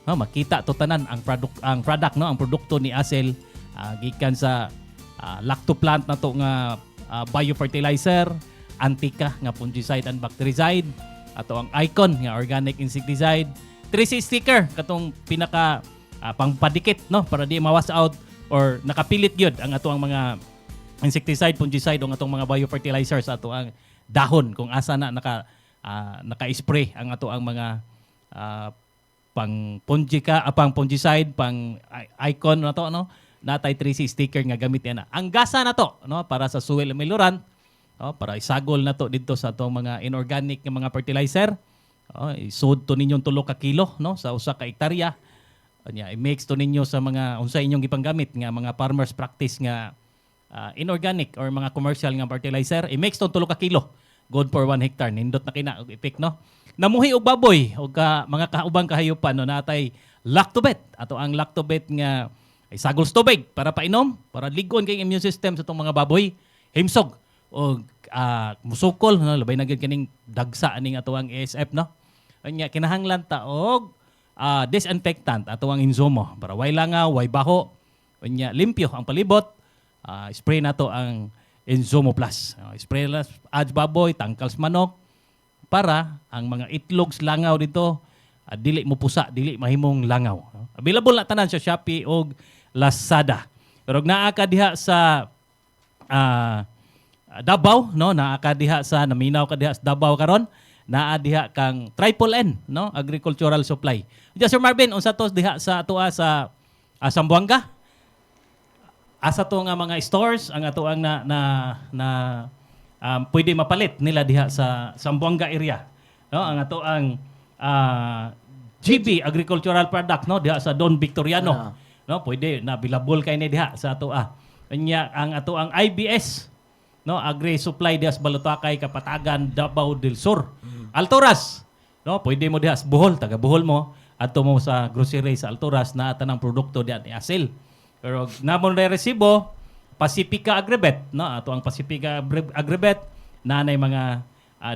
Speaker 4: Makita to tanan ang product ang produkto ni Asil gikan sa lactoplant na to nga biofertilizer, antika nga fungicide and bactericide, ato ang icon nga organic insecticide, 3C sticker katong pinaka pangpadikit para di mawas out or nakapilit gyud ang ato ang mga insecticide, fungicide o atong mga biofertilizers sa ato ang dahon kung asa na naka-spray ang ato ang mga pang fungicide, pang icon na to natay 3C sticker nga gamit yan. Ang gasa na to para sa soil melurant, para isagol na to dito sa atong mga inorganic nga mga fertilizer. Isud to ninyong 3 ka kilo sa usa ka hektarya. I-mix to ninyo sa mga unsa inyong gipanggamit nga mga farmers practice nga inorganic or mga commercial nga fertilizer. I-mix to 3 ka kilo. Good for 1 hectare. Nindot na kina og epek Namuhi og baboy og mga kaubang kahayupan natay lactobet. Ato ang lactobet nga isagol sa tubig para painom, para ligon kay immune system sa itong mga baboy, himsog o musukol, labay na gyud kining dagsa aning ato ang ASF Anya kinahanglan ta og disinfectant ato ang insumo para way langaw, way baho, anya limpyo ang palibot. Spray nato ang Insumo Plus. Spray na adz baboy, tangkals manok para ang mga itlogs langaw dito dili mo pusa, dili mahimong langaw. Available na tanan sa Shopee o Lazada. Pero naa ka diha sa Davao, naa ka diha sa naminaw ka diha sa Davao karon, naa diha kang Triple N, agricultural supply. Sir Marvin, unsa to diha sa atoa sa Zamboanga? Asa to nga mga stores ang ato ang pwede mapalit nila diha sa Zamboanga area. Ang ato ang GB agricultural product diha sa Don Victoriano. Pwede na available kay ni diha sa ato Anya ang ato ang IBS Agri Supply diha sa Balutakay, Kapatagan, Davao del Sur. Alturas pwede mo diha sa Bohol, taga Bohol mo adto mo sa grocery sa Alturas na tanang produkto diha ni Asil. Pero namon resibo Pacifica Agribet ato ang Pacifica Agribet nanay mga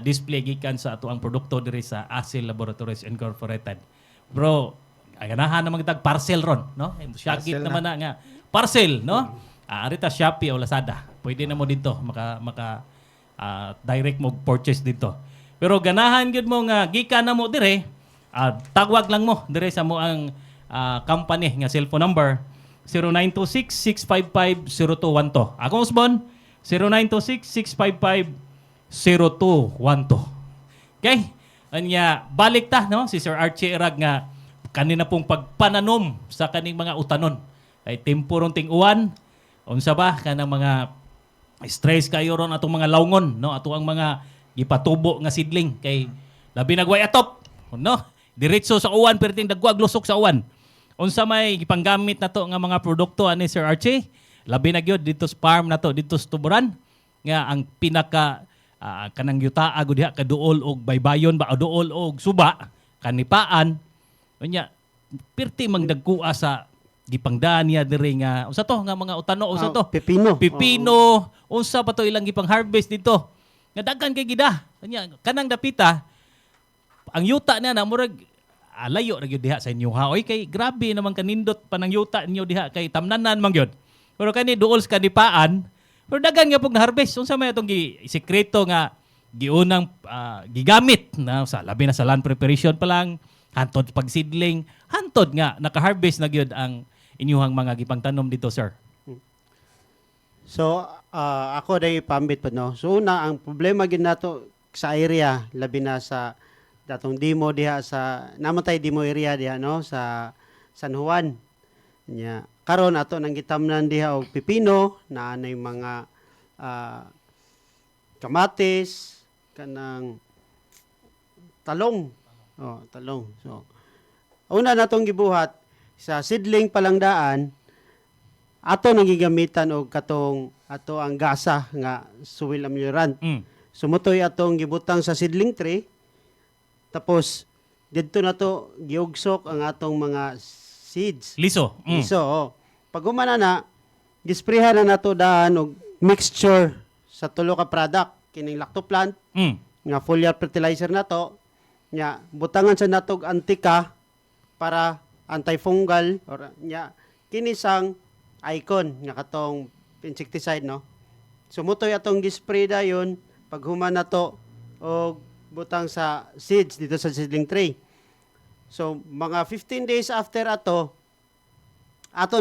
Speaker 4: display gikan sa ato ang produkto diri sa Asil Laboratories Incorporated. Bro, ganahan na magtag parcel ron, Shagit naman na nga parcel, arita Shopee o Lazada. Pwede na mo dito maka direct mo purchase dito. Pero ganahan gyud mo nga gikan na mo dire, tawag lang mo dire sa mo ang company nga cellphone number 0926-655-0212. Ako Osbon, 0926-655-0212. Okay? Anya balik ta si Sir Archie Irag nga kanina pong pagpananom sa kaning mga utanon. Ay tempurong ting-uwan, unsa ba kanang mga stress kayo ron atong mga lawngon, ato ang mga gipatubo nga sidling kay labi nagway atop, diretso sa uwan perting dagwag lusok sa uwan. Unsa may gipanggamit nato nga mga produkto ani Sir Archie? Labi na gyud dito sa farm nato dito sa Tuburan nga ang pinaka kanang yuta agud diha kaduol og baybayon ba o duol og suba kanipaan. Unya pirti magdagkua sa gipangdaan niya diri nga unsa to nga mga utano unsa to?
Speaker 5: Pepino.
Speaker 4: Pipino, unsa pa to ilang gipang harvest dito. Nga daghan kay gida. Unya kanang dapita ang yuta niya na murag layo ra gyud diha sa inyo ha. Oy kay grabe naman kanindot pa ng yuta ninyo diha kay tamnanan man gyud. Pero kani duol sa kanipaan, pero daghan nga pug na harvest. Unsa may atong sikreto nga giunang gigamit na sa labi na sa land preparation pa lang hantod pagsidling, hantod nga naka-harvest na gyud ang inyuhang mga gipangtanom dito, sir.
Speaker 5: So, ako day pambit pa no. So una ang problema gid nato sa area labi na sa datong demo diha sa namatay demo area diha no sa San Juan. Nya karon ato nang gitamnan diha og pipino na anay mga kamatis kanang talong. Oh, talong. So una natong gibuhat sa seedling palangdaan ato nang gigamitan og katong ato ang gasa nga soil ameliorant. Sumutoy atong gibutang sa seedling tray. Tapos didto na to giugsok ang atong mga seeds.
Speaker 4: Liso.
Speaker 5: Liso, oh. Pag humana na, gisprehan na nato daan og mixture sa tulo ka product kining lactoplant nga foliar fertilizer na to. Nya butangan sa natog antika para antifungal or nya kini sang icon nga katong insecticide no. Sumutoy atong gispray dayon pag humana to og butang sa seeds dito sa seedling tray. So, mga 15 days after ato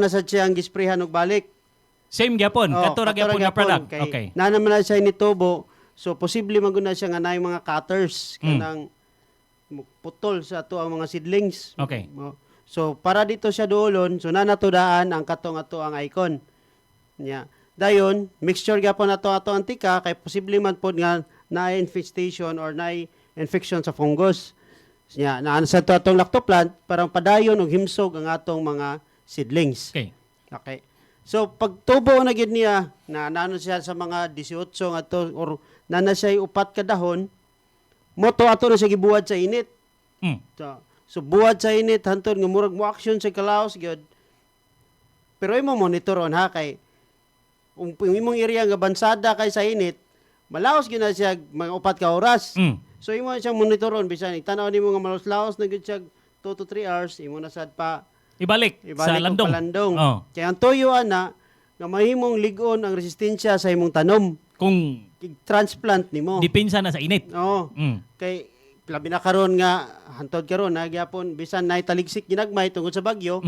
Speaker 5: na sa siyang gisprehan og balik.
Speaker 4: Same gyapon, kato ra gyapon nga product.
Speaker 5: Kay,
Speaker 4: Okay.
Speaker 5: na naman na siya nitubo. So, posible maguna siya nga naay mga cutters kanang putol sa ato ang mga seedlings.
Speaker 4: Okay.
Speaker 5: So, para dito siya duolon, so nanatudaan ang katong ato ang icon. Nya. Dayon, mixture gyapon ato antika kay posible man pod nga na infestation or na infection sa fungus. Nya, naan sa to atong lactoplant parang padayon og himsog ang atong mga seedlings.
Speaker 4: Okay.
Speaker 5: Okay. So pag tubo na gid niya na nano siya sa mga 18 ato or nana siya upat ka dahon, moto ato na siya gibuhat sa init. So buhat sa init hantod nga murag mo action sa kalaos gyud. Pero imo monitoron ha kay imong area nga bansada kay sa init, malaos gyud na siya mga upat ka oras. So imo siyang monitoron bisan itanaw nimo nga malaos-laos na gyud siya 2 to 3 hours imo na sad pa
Speaker 4: Ibalik sa
Speaker 5: og
Speaker 4: landong.
Speaker 5: palandong.
Speaker 4: Oh.
Speaker 5: Kaya ang tuyuan na nga mahimong ligon ang resistensya sa imong tanom.
Speaker 4: Kung
Speaker 5: Transplant nimo.
Speaker 4: dipinsa na sa init.
Speaker 5: Oo. Kay labi na karon nga hantod karon nagyapon bisan nay taligsik ginagmay tungod sa bagyo.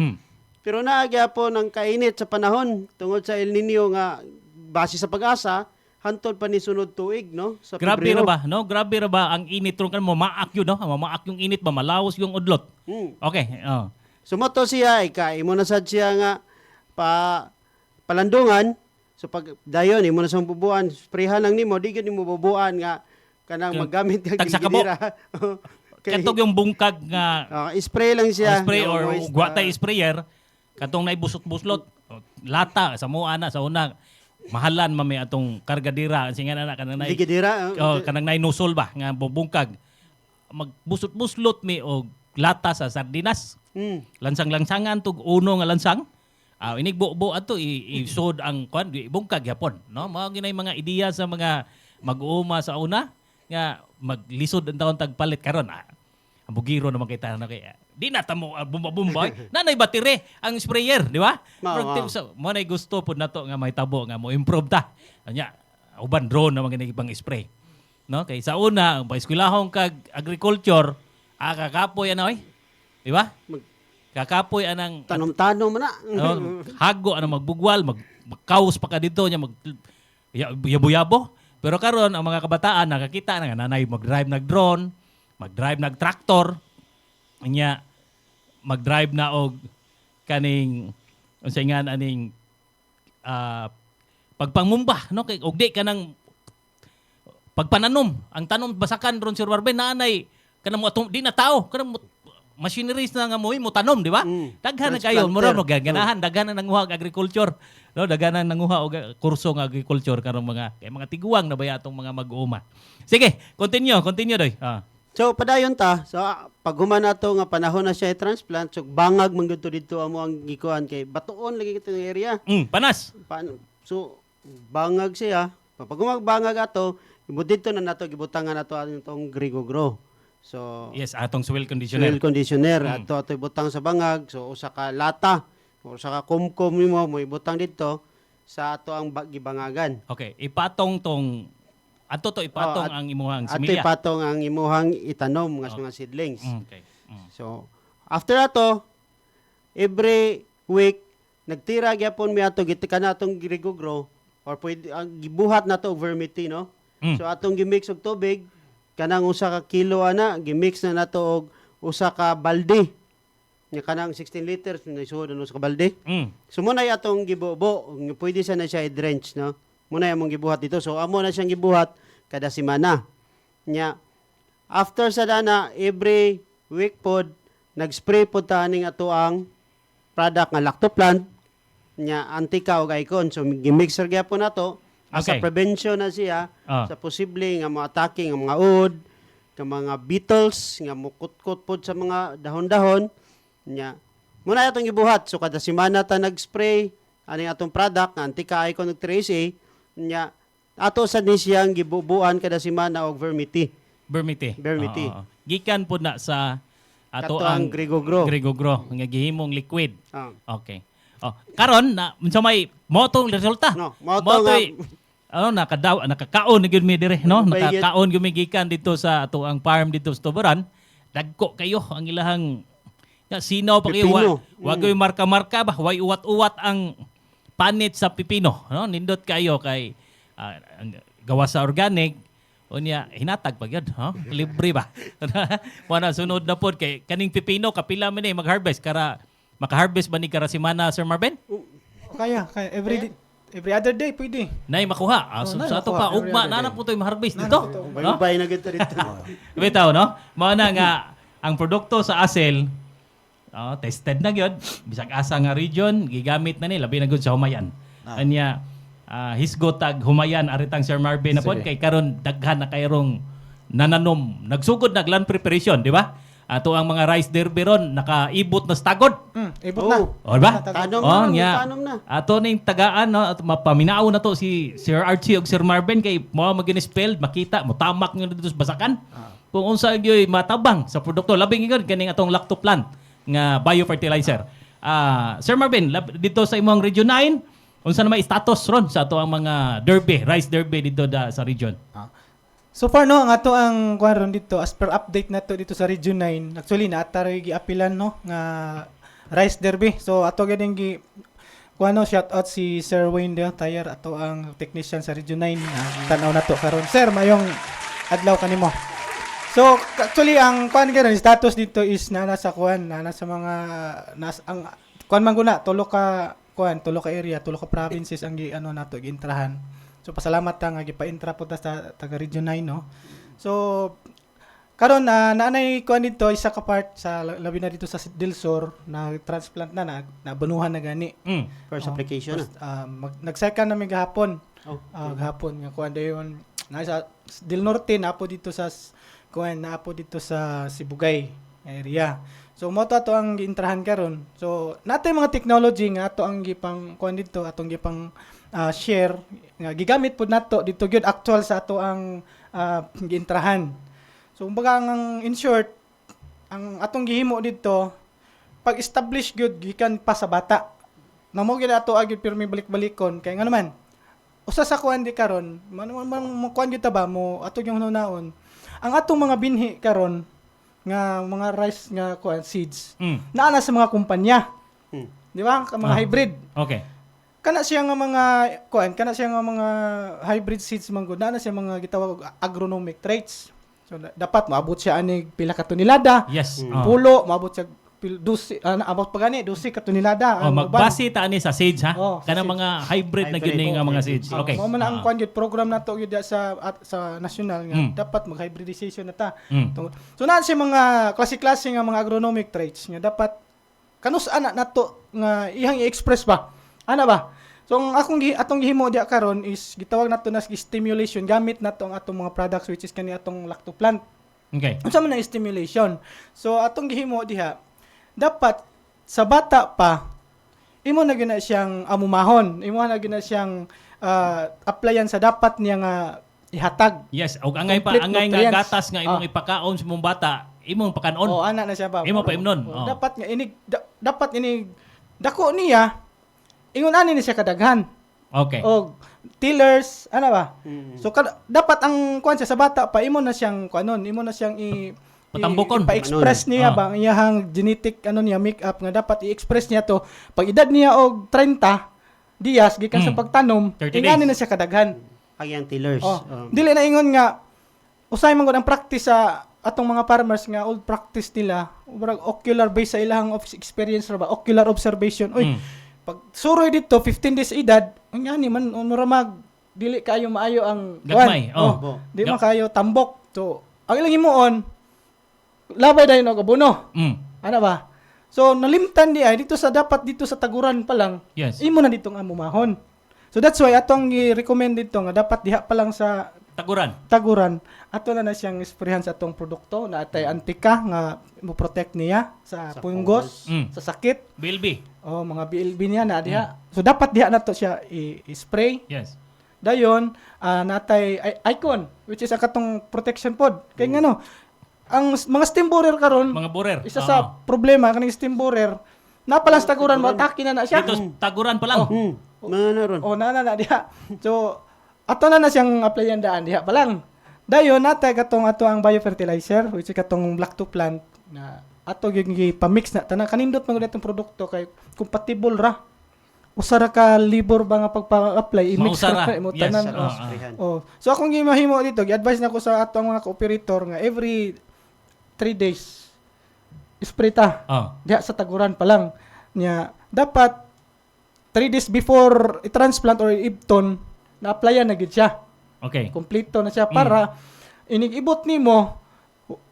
Speaker 5: Pero nagyapon ang kainit sa panahon tungod sa El Nino nga base sa pag-asa hantod pa ni sunod tuig no sa
Speaker 4: Grabe
Speaker 5: Pebrero.
Speaker 4: ra ba, no? Grabe ra ba ang init ron kan mo maak yun, no? Mamaak yung init ba, malawos yung udlot. Okay. Oh.
Speaker 5: Sumoto siya imo na sad siya nga palandungan. So pag dayon imo na sang bubuan, sprayhan lang nimo, di gyud nimo bubuan nga kanang magamit kag
Speaker 4: tagsakabo.
Speaker 5: gilgidira.
Speaker 4: Katong yung bungkag nga
Speaker 5: spray lang siya.
Speaker 4: spray
Speaker 5: No,
Speaker 4: or
Speaker 5: moist,
Speaker 4: guwatay sprayer, katong naibusot-buslot, lata sa mua na sa una, mahalan mami atong kargadira singa na kanang nay
Speaker 5: gilgidira.
Speaker 4: kanang nay nusol ba nga bubungkag. Magbusot-buslot mi og lata sa sardinas. Lansang-lansangan tug uno nga lansang. Inigbo-bo ato isod ang kwan bungkag yapon, no? Mao ginay mga ideya sa mga mag-uuma sa una nga maglisod ang taon tagpalit karon. Ang bugiro naman kita na kay di na tamo bumba-bumbay. Nanay batire ang sprayer, di ba? Mo nay gusto pud nato nga may tabo nga mo improve ta. Anya uban drone naman ginay pang spray. No? Kay sa una ang paeskwelahon kag agriculture, kakapoy ana oy. Di ba? Kakapoy anang
Speaker 5: tanom-tanom na.
Speaker 4: hago anang magbugwal, magkaos pa ka dito nya yabo-yabo. Pero karon ang mga kabataan nakakita na nga nanay mag-drive nag drone, mag-drive nag tractor, nya mag-drive na og kaning unsa nga aning pagpangumba no kay og di kanang pagpananom ang tanom basakan ron Sir Warben nanay kanang mo di na tao kanang machineries na nga mo tanom di ba daghan na kayo mura mo ganahan daghan na nanguha og agriculture no daghan na nanguha og kurso ng agriculture karong mga tiguang na baya atong mga mag-uuma. Sige, continue doy.
Speaker 5: So padayon ta, so pag human nato nga panahon na siya i-transplant, so bangag man gyud to dito amo ang gikuan kay batuon lagi kitong area.
Speaker 4: Panas.
Speaker 5: So bangag siya. Pag bangag ato, ibut dito na nato gibutangan nato atong Grigogro. So
Speaker 4: Yes, atong soil conditioner.
Speaker 5: soil conditioner ato ibutang sa bangag, so usa ka lata, usa ka kumkum nimo mo ibutang dito sa ato ang gibangagan.
Speaker 4: Okay, ipatong tong ato to ipatong ang imuhang
Speaker 5: Ato
Speaker 4: similya.
Speaker 5: ipatong ang imuhang itanom nga mga seedlings.
Speaker 4: Okay.
Speaker 5: So, after ato, every week, nagtira gyapon mi ato gitika na atong Grigogro or pwede ang gibuhat nato og vermity, no? So atong gimix og tubig kanang usa ka kilo ana gimix na nato og usa ka balde. Nya kanang 16 liters na isuod ano sa balde. So muna atong gibubo, pwede sa na siya i-drench, no? Muna among gibuhat dito. So amo na siyang gibuhat kada semana. Nya after sa dana every week pod nag-spray pod ta ning ato ang product nga lactoplant nya antika og icon. So gimixer gyapon nato sa
Speaker 4: Okay.
Speaker 5: prevention na siya
Speaker 4: Ah.
Speaker 5: sa posible nga mga attacking nga mga uod, nga mga beetles nga mukut-kut pod sa mga dahon-dahon nya muna atong gibuhat. So kada semana ta nag-spray aning atong product nga antika icon og 3A nya ato sa ni siyang gibubuan kada semana og vermity.
Speaker 4: Vermity.
Speaker 5: Vermity.
Speaker 4: Oo. Gikan po na sa ato
Speaker 5: Kato ang Grigogro.
Speaker 4: Grigogro nga gihimong liquid.
Speaker 5: Ah.
Speaker 4: Okay. Karon na unsa may mo tong resulta.
Speaker 5: No, mao to nga-
Speaker 4: nakakaon na gyud mi dire, no?
Speaker 5: Bayad.
Speaker 4: Nakakaon gyud mi gikan dito sa ato ang farm dito sa Tubaran. Dagko kayo ang ilahang sinaw pa kayo.
Speaker 5: Pipino.
Speaker 4: Wa gyud marka-marka ba, way uwat-uwat ang panit sa pipino, no? Nindot kayo kay ang gawa sa organic unya hinatag pa gyud, no? Libre ba? Wala sunod na pod kay kaning pipino kapila man ni mag-harvest kara maka-harvest ba ni kara semana, Sir Marvin?
Speaker 6: Kaya every other day pwede.
Speaker 4: Nay makuha. So,
Speaker 6: nay
Speaker 4: sa ato
Speaker 6: makuha.
Speaker 4: pa ugma na po to'y ma-harvest dito. No?
Speaker 5: Bay na gito dito.
Speaker 4: Bitaw, no? Mao na nga ang produkto sa ASEL tested na gyud bisag asa nga region gigamit na ni labi na gyud sa humayan. Anya hisgot tag humayan aritang Sir Marvin na pod kay karon daghan na kayrong nananom. Nagsugod nag land preparation, di ba? Ato ang mga rice derby ron nakaibot na stagod.
Speaker 6: Ibot na.
Speaker 4: O ba?
Speaker 5: Tanom
Speaker 4: Oh,
Speaker 5: na,
Speaker 4: nya.
Speaker 5: tanom na.
Speaker 4: Ato ning tagaan no at mapaminao na to si Sir Archie ug Sir Marvin kay mo magin-spelled makita mo tamak nga dito sa basakan. Kung unsa gyoy matabang sa produkto labing ingon kaning atong lactoplant nga biofertilizer. Sir Marvin dito sa imong Region 9 unsa na may status ron sa ato ang mga derby, rice derby dito sa region?
Speaker 6: So far no, ang ato ang kuan dito as per update nato dito sa Region 9. Actually naataray giapilan no nga Rice Derby. So ato ganing gi kuan no, shout out si Sir Wayne de Tayar ato ang technician sa Region 9. Tanaw nato karon. Sir, mayong adlaw kanimo. So actually ang kuan karon status dito is nasa kuan, nasa mga ang kuan man guna tulo ka area, tulo ka provinces ang gi ano nato giintrahan. So pasalamat ta nga gipa-intra po ta sa taga Region 9 no. So karon naanay kuan dito isa ka part sa labi na dito sa Dilsor na transplant na nabunuhan na gani.
Speaker 5: First application na.
Speaker 6: Nag-second na mi gahapon. Gahapon nga kuan dayon nasa Del Norte na po dito sa kuan na po dito sa Sibugay area. So mo to ang giintrahan karon. So natay mga technology nga ato ang gipang kuan dito atong gipang share nga gigamit pud nato dito gyud actual sa ato ang giintrahan. So kumbaga ang in short ang atong gihimo dito pag-establish gyud gikan pa sa bata. Namo gyud ato gyud pirmi balik-balikon kay nga naman usa sa kuan di karon man kuan gyud ta ba mo ato yung hunaon ang atong mga binhi karon nga mga rice nga kuan seeds naa sa mga kumpanya. Di ba? Mga hybrid.
Speaker 4: Okay.
Speaker 6: Kana siya nga mga mga hybrid seeds man gud na siya mga gitawag og agronomic traits. So dapat maabot siya anig pila ka tonelada.
Speaker 4: Yes.
Speaker 6: Pulo maabot siya abot pa gani 12 ka tonelada.
Speaker 4: Magbase ta ani sa seeds ha. Kanang
Speaker 6: seeds.
Speaker 4: mga hybrid na gyud nga mga seeds. Okay.
Speaker 6: Mao man ang kuan gyud program nato gyud sa national nga dapat mag-hybridization na ta. So naa siya mga klase-klase nga mga agronomic traits nga dapat kanus ana nato nga ihang i-express ba. Ana ba? So ang atong gihimo diya karon is gitawag nato na stimulation gamit nato ang atong mga products which is kani atong lactoplant.
Speaker 4: Okay.
Speaker 6: Unsa man ang stimulation. So atong gihimo diha, dapat sa bata pa imo na gina siyang amumahon, imo na gina siyang applyan sa dapat niya nga ihatag.
Speaker 4: Yes, og angay pa
Speaker 6: Complete
Speaker 4: angay nga
Speaker 6: nutrients.
Speaker 4: gatas nga imong ipakaon sa mong bata, imong pakanon.
Speaker 6: O ana na siya ba?
Speaker 4: Imo pa imnon.
Speaker 6: O, dapat nga inig dapat inig dako niya ingon ani ni siya kadaghan.
Speaker 4: Okay.
Speaker 6: O tillers, ano ba? So dapat ang kuan siya sa bata pa imo na siyang kuanon, imo na siyang
Speaker 4: Patambokon.
Speaker 6: pa-express niya ba ang iyahang genetic niya make up nga dapat i-express niya to pag edad niya og 30 diyas gikan sa pagtanom
Speaker 4: 30
Speaker 6: ingani
Speaker 4: days.
Speaker 6: na siya kadaghan.
Speaker 5: Ang iyang tillers.
Speaker 6: Oh, dili na ingon nga usay man gud ang practice sa atong mga farmers nga old practice nila, murag ocular based sa ilang experience ra ba, ocular observation. Uy, pag suroy dito 15 days edad, ngani man mura mag dili kayo maayo ang
Speaker 4: Gagmay,
Speaker 6: kuwan. Di man kayo tambok. So, ang ilang himuon labay dayon og abono. Ano ba? So nalimtan di ay dito sa dapat dito sa taguran pa lang.
Speaker 4: Yes.
Speaker 6: Imo na dito nga mumahon. So that's why atong i-recommend dito nga dapat diha pa lang sa taguran ato na siyang isprehan sa atong produkto na atay antika nga mo protect niya sa punggos, sa sakit,
Speaker 4: BLB.
Speaker 6: oh mga BLB niya na diha. So dapat diha nato siya i-spray.
Speaker 4: Yes.
Speaker 6: Dayon natay icon which is ang katong protection pod. Kay ngano ang mga steam borer karon,
Speaker 4: mga borer.
Speaker 6: Isa sa problema kaning steam borer napalang sa taguran mo atake na siya.
Speaker 4: Dito taguran pa lang.
Speaker 5: Mga naron.
Speaker 6: Oh, na diha. So ato na siyang applyan daan diha pa lang. Dayon natay katong ato ang biofertilizer which is katong black to plant na ato gyud pa-mix na tanan kanindot man gud itong produkto kay compatible ra. Usa ra ka libor ba nga pagpa-apply i-mix ra mo tanan. So akong gimahimo dito, gi-advise nako sa ato ang mga operator nga every 3 days spray ta. Diha sa taguran pa lang nya dapat 3 days before i-transplant or i-ibton na-applyan na gid siya.
Speaker 4: Okay.
Speaker 6: Kompleto na siya para inig-ibot nimo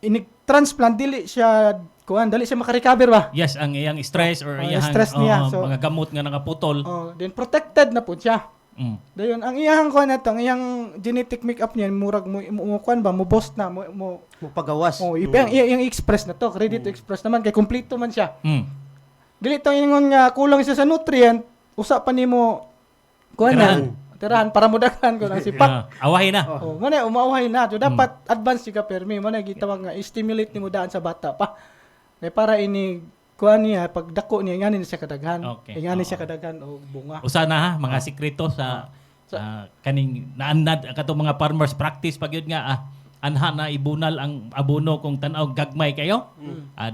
Speaker 6: inig-transplant dili siya dali siya makarecover ba?
Speaker 4: Yes, ang iyang stress or iyang
Speaker 6: stress niya. So,
Speaker 4: mga gamot nga nakaputol.
Speaker 6: Then protected na po siya. Dayon ang iyang kuan nato, ang iyang genetic makeup niya murag mo kuan ba mo boost na mo
Speaker 5: pagawas.
Speaker 6: Iyang express na to, ready to express naman kay kompleto man siya. Dili to ingon nga kulang siya sa nutrient, usa pa nimo kuan tirahan para mudagan ko ng sipat.
Speaker 4: Awahin na.
Speaker 6: Mo na umaawahin na. So dapat advance siya permi, mo na gitawag nga stimulate nimo daan sa bata pa. Para ini kuan niya pag dako niya ngani siya kadaghan. Ngani siya kadaghan o bunga.
Speaker 4: Usa na mga sikreto sa kaning naanad katong mga farmers practice pag yun nga anha na ibunal ang abono kung tan-aw gagmay kayo.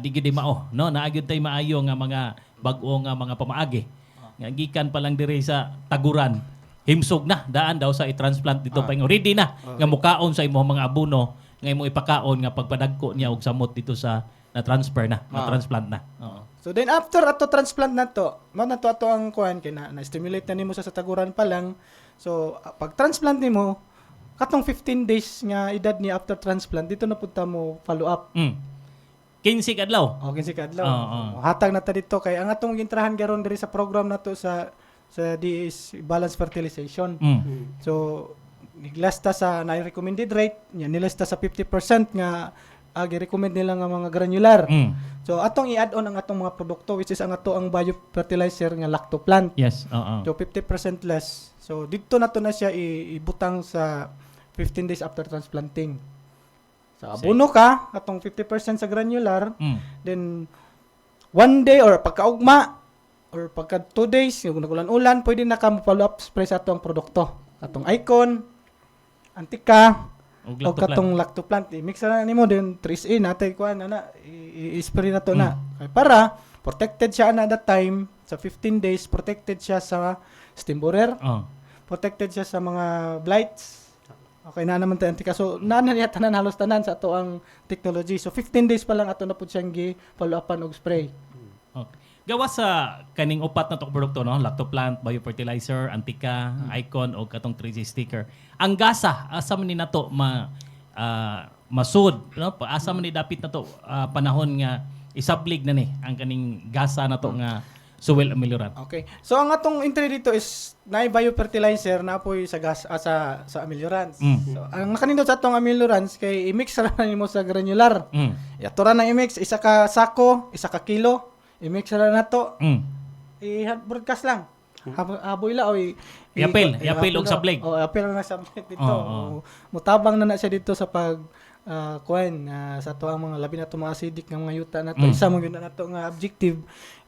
Speaker 4: Di gyud mao no naagyud tay maayo nga mga bag-o nga mga pamaagi. Nga gikan pa lang diri sa taguran. Himsog na daan daw sa i-transplant dito pa ready na nga mukaon sa imong mga abono nga imong ipakaon nga pagpadagko niya og samot dito sa na-transfer na, na-transplant na.
Speaker 6: So then after ato transplant na to, mo na to ato ang kuan kay na-stimulate na nimo sa taguran pa lang. So pag transplant nimo katong 15 days nga edad ni after transplant dito na punta mo follow up.
Speaker 4: 15 kadlaw.
Speaker 6: 15 kadlaw. Hatag na ta dito kay ang atong gintrahan garon diri sa program nato sa DIS balance fertilization. So niglasta sa na-recommended rate, nilasta sa 50% nga gi-recommend nila nga mga granular. So atong i-add on ang atong mga produkto which is ang ato ang biofertilizer nga lactoplant.
Speaker 4: Yes,
Speaker 6: So 50% less. So dito na to na siya ibutang sa 15 days after transplanting. Sa abono ka atong 50% sa granular, then 1 day or pagkaugma or pagka 2 days kung nagulan-ulan pwede na ka mo follow up spray sa atong produkto. Atong Icon, Antika, o katong lactoplant i-mix na nimo then 3A natay kuan ana i-spray na to na para protected siya na that time sa 15 days protected siya sa steam borer protected siya sa mga blights okay na naman tayo antika so niya tanan halos tanan sa ato ang technology so 15 days pa lang ato na pud siyang gi follow upan og spray.
Speaker 4: Gawa sa kaning upat na tong produkto no, lactoplant, biofertilizer, Antika, Icon o katong 3G sticker. Ang gasa asa man ni nato masud no, asa man ni dapit nato panahon nga isablig na ni ang kaning gasa nato nga Suwel Ameliorant.
Speaker 6: Okay. So ang atong entry dito is na biofertilizer na apoy sa gas sa ameliorants. So ang nakanindot sa atong ameliorants kay i-mix ra nimo sa granular. Yato ra na i-mix isa ka sako, isa ka kilo, i-mix ra nato. I-broadcast lang. Haboy la o
Speaker 4: i-appeal og subleg.
Speaker 6: Oh, appeal na subleg dito.
Speaker 4: Oo.
Speaker 6: Mutabang na siya dito sa pag sa to ang mga labi na to mga acidic nga mga yuta nato. Isa mo gyud na nato nga objective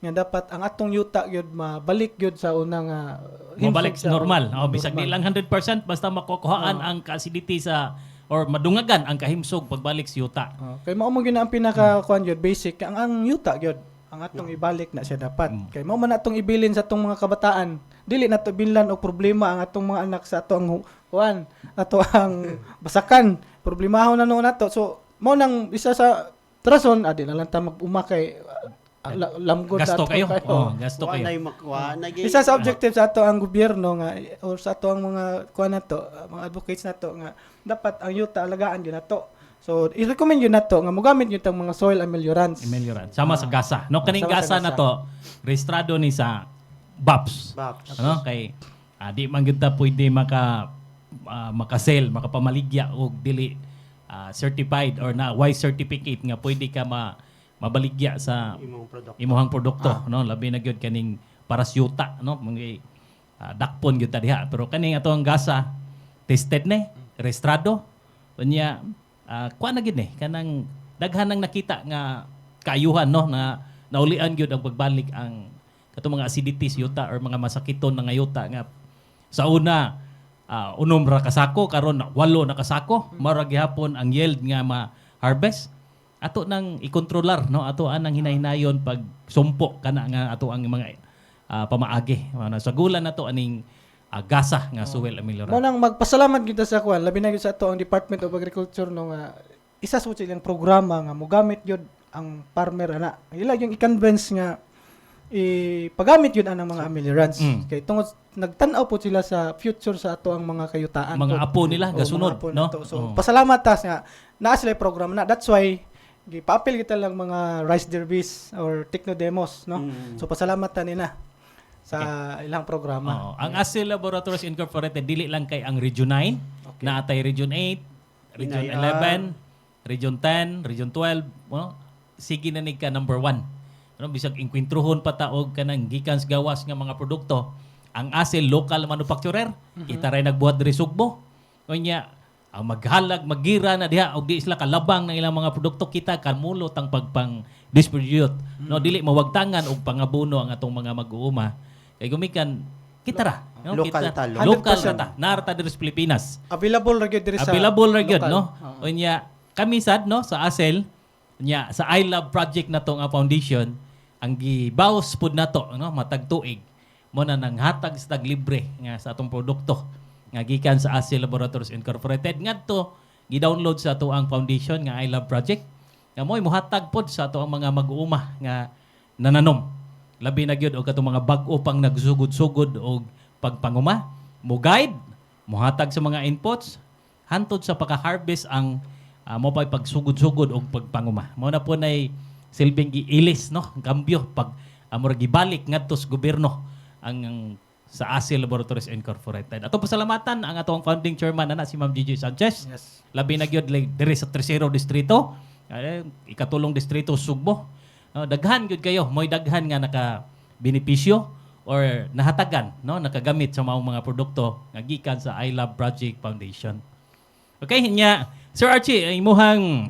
Speaker 6: nga dapat ang atong yuta gyud mabalik gyud sa unang
Speaker 4: mabalik sa normal. Bisag di lang 100% basta makukuhaan ang acidity sa or madungagan ang kahimsog pagbalik sa yuta.
Speaker 6: Kay mao mo gyud ang pinaka kuan gyud basic ang yuta gyud ang atong ibalik na siya dapat. Kay mao man atong ibilin sa atong mga kabataan. Dili nato binlan og problema ang atong mga anak sa atong kuan, ato ang basakan. Problemahon na noon nato. So mao nang isa sa rason adi na lang ta mag-uma kay lamgod
Speaker 4: gasto kayo.
Speaker 5: Gasto kayo.
Speaker 6: Isa sa objective sa ato ang gobyerno nga or sa ato ang mga kuan nato, mga advocates nato nga dapat ang yuta alagaan gyud nato. So i-recommend yun nato nga mogamit yun tang mga soil ameliorants.
Speaker 4: Sama sa gasa. No kaning gasa na to rehistrado ni sa BAPS. Ano kay di man gyud ta pwede maka-sell, makapamaligya og dili certified or na Y certificate nga pwede ka mabaligya sa imong produkto, no? Labi na gyud kaning para sa yuta, no? Mga dakpon gyud ta diha. Pero kaning ato ang gasa tested na, rehistrado. Unya kuan na gyud ni kanang daghan nang nakita nga kaayuhan, no, na naulian gyud ang pagbalik ang katong mga acidities yuta or mga masakiton nga yuta nga sa una unom ra kasako karon 8 na kasako mara gihapon ang yield nga ma-harvest ato nang ikontrolar, no, ato anang hinahinayon pag sumpo kana nga ato ang mga pamaagi sa gulan nato aning gasa nga Suwel Ameliorant.
Speaker 6: Mo nang magpasalamat kita sa kuan labi na gyud sa ato ang Department of Agriculture no nga isa sa silang programa nga mogamit gyud ang farmer ana. Ila yung i-convince nga ipagamit yun ang mga ameliorants. Kay tungod nagtan-aw po sila sa future sa ato ang mga kayutaan.
Speaker 4: Mga apo nila gasunod, no?
Speaker 6: So pasalamat tas nga naa sila program na. That's why gipaapil kita lang mga rice derbies or technodemos, no? So pasalamat ta nila sa ilang programa.
Speaker 4: Ang ASEL Laboratories Incorporated dili lang kay ang Region 9, na atay Region 8, Region 11, Region 10, Region 12, no? Sige na ni ka number 1. No, bisag inkwentruhon pa taog kanang gikan sa gawas nga mga produkto ang ASEL local manufacturer kita ray nagbuhat diri Sugbo unya ang maghalag magira na diha og di sila kalabang ng ilang mga produkto kita kamulot ang pagpang distribute no dili mawagtangan og pangabuno ang atong mga mag-uuma kay gumikan kita ra no
Speaker 5: Local
Speaker 4: kita
Speaker 5: ta.
Speaker 4: local ta narta diri sa Pilipinas
Speaker 6: Available ra gyud diri sa
Speaker 4: no unya kami sad no sa ASEL unya sa I Love project na to nga foundation ang gibawas pud nato no matag tuig mo na nang hatag sa tag libre nga sa atong produkto nga gikan sa ASEL Laboratories Incorporated ngadto gi-download sa ato ang foundation nga I Love project nga mo'y mohatag pod sa ato ang mga mag-uuma nga nananom labi na gyud og katong mga bag-o pang nagsugod-sugod og pagpanguma mo guide mohatag sa mga inputs hantod sa pagka-harvest ang mo pa'y pagsugod-sugod og pagpanguma mo na po nay silbing giilis, no? Kambyo pag amor gibalik ngadto sa gobyerno ang sa ASEL Laboratories Incorporated. Ato pasalamatan ang atong founding chairman na si Ma'am Gigi Sanchez.
Speaker 6: Yes.
Speaker 4: Labi na gyud diri sa Tercero distrito, ikatulong distrito Sugbo. Daghan gyud kayo, moy daghan nga naka benepisyo or nahatagan, no? Nakagamit sa mga produkto nga gikan sa I Love Project Foundation. Okay, nya Sir Archie, imuhang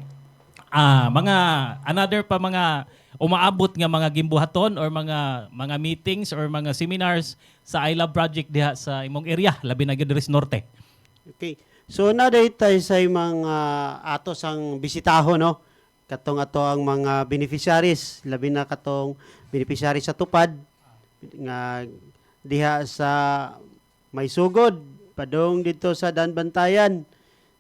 Speaker 4: mga another pa mga umaabot nga mga gimbuhaton or mga meetings or mga seminars sa I Love Project diha sa imong area labi na gyud diri sa norte.
Speaker 5: Okay. So na tayo sa mga atos ang bisitaho, no? Katong ato ang mga beneficiaries, labi na katong beneficiaries sa tupad nga diha sa May Sugod, padong dito sa Danbantayan.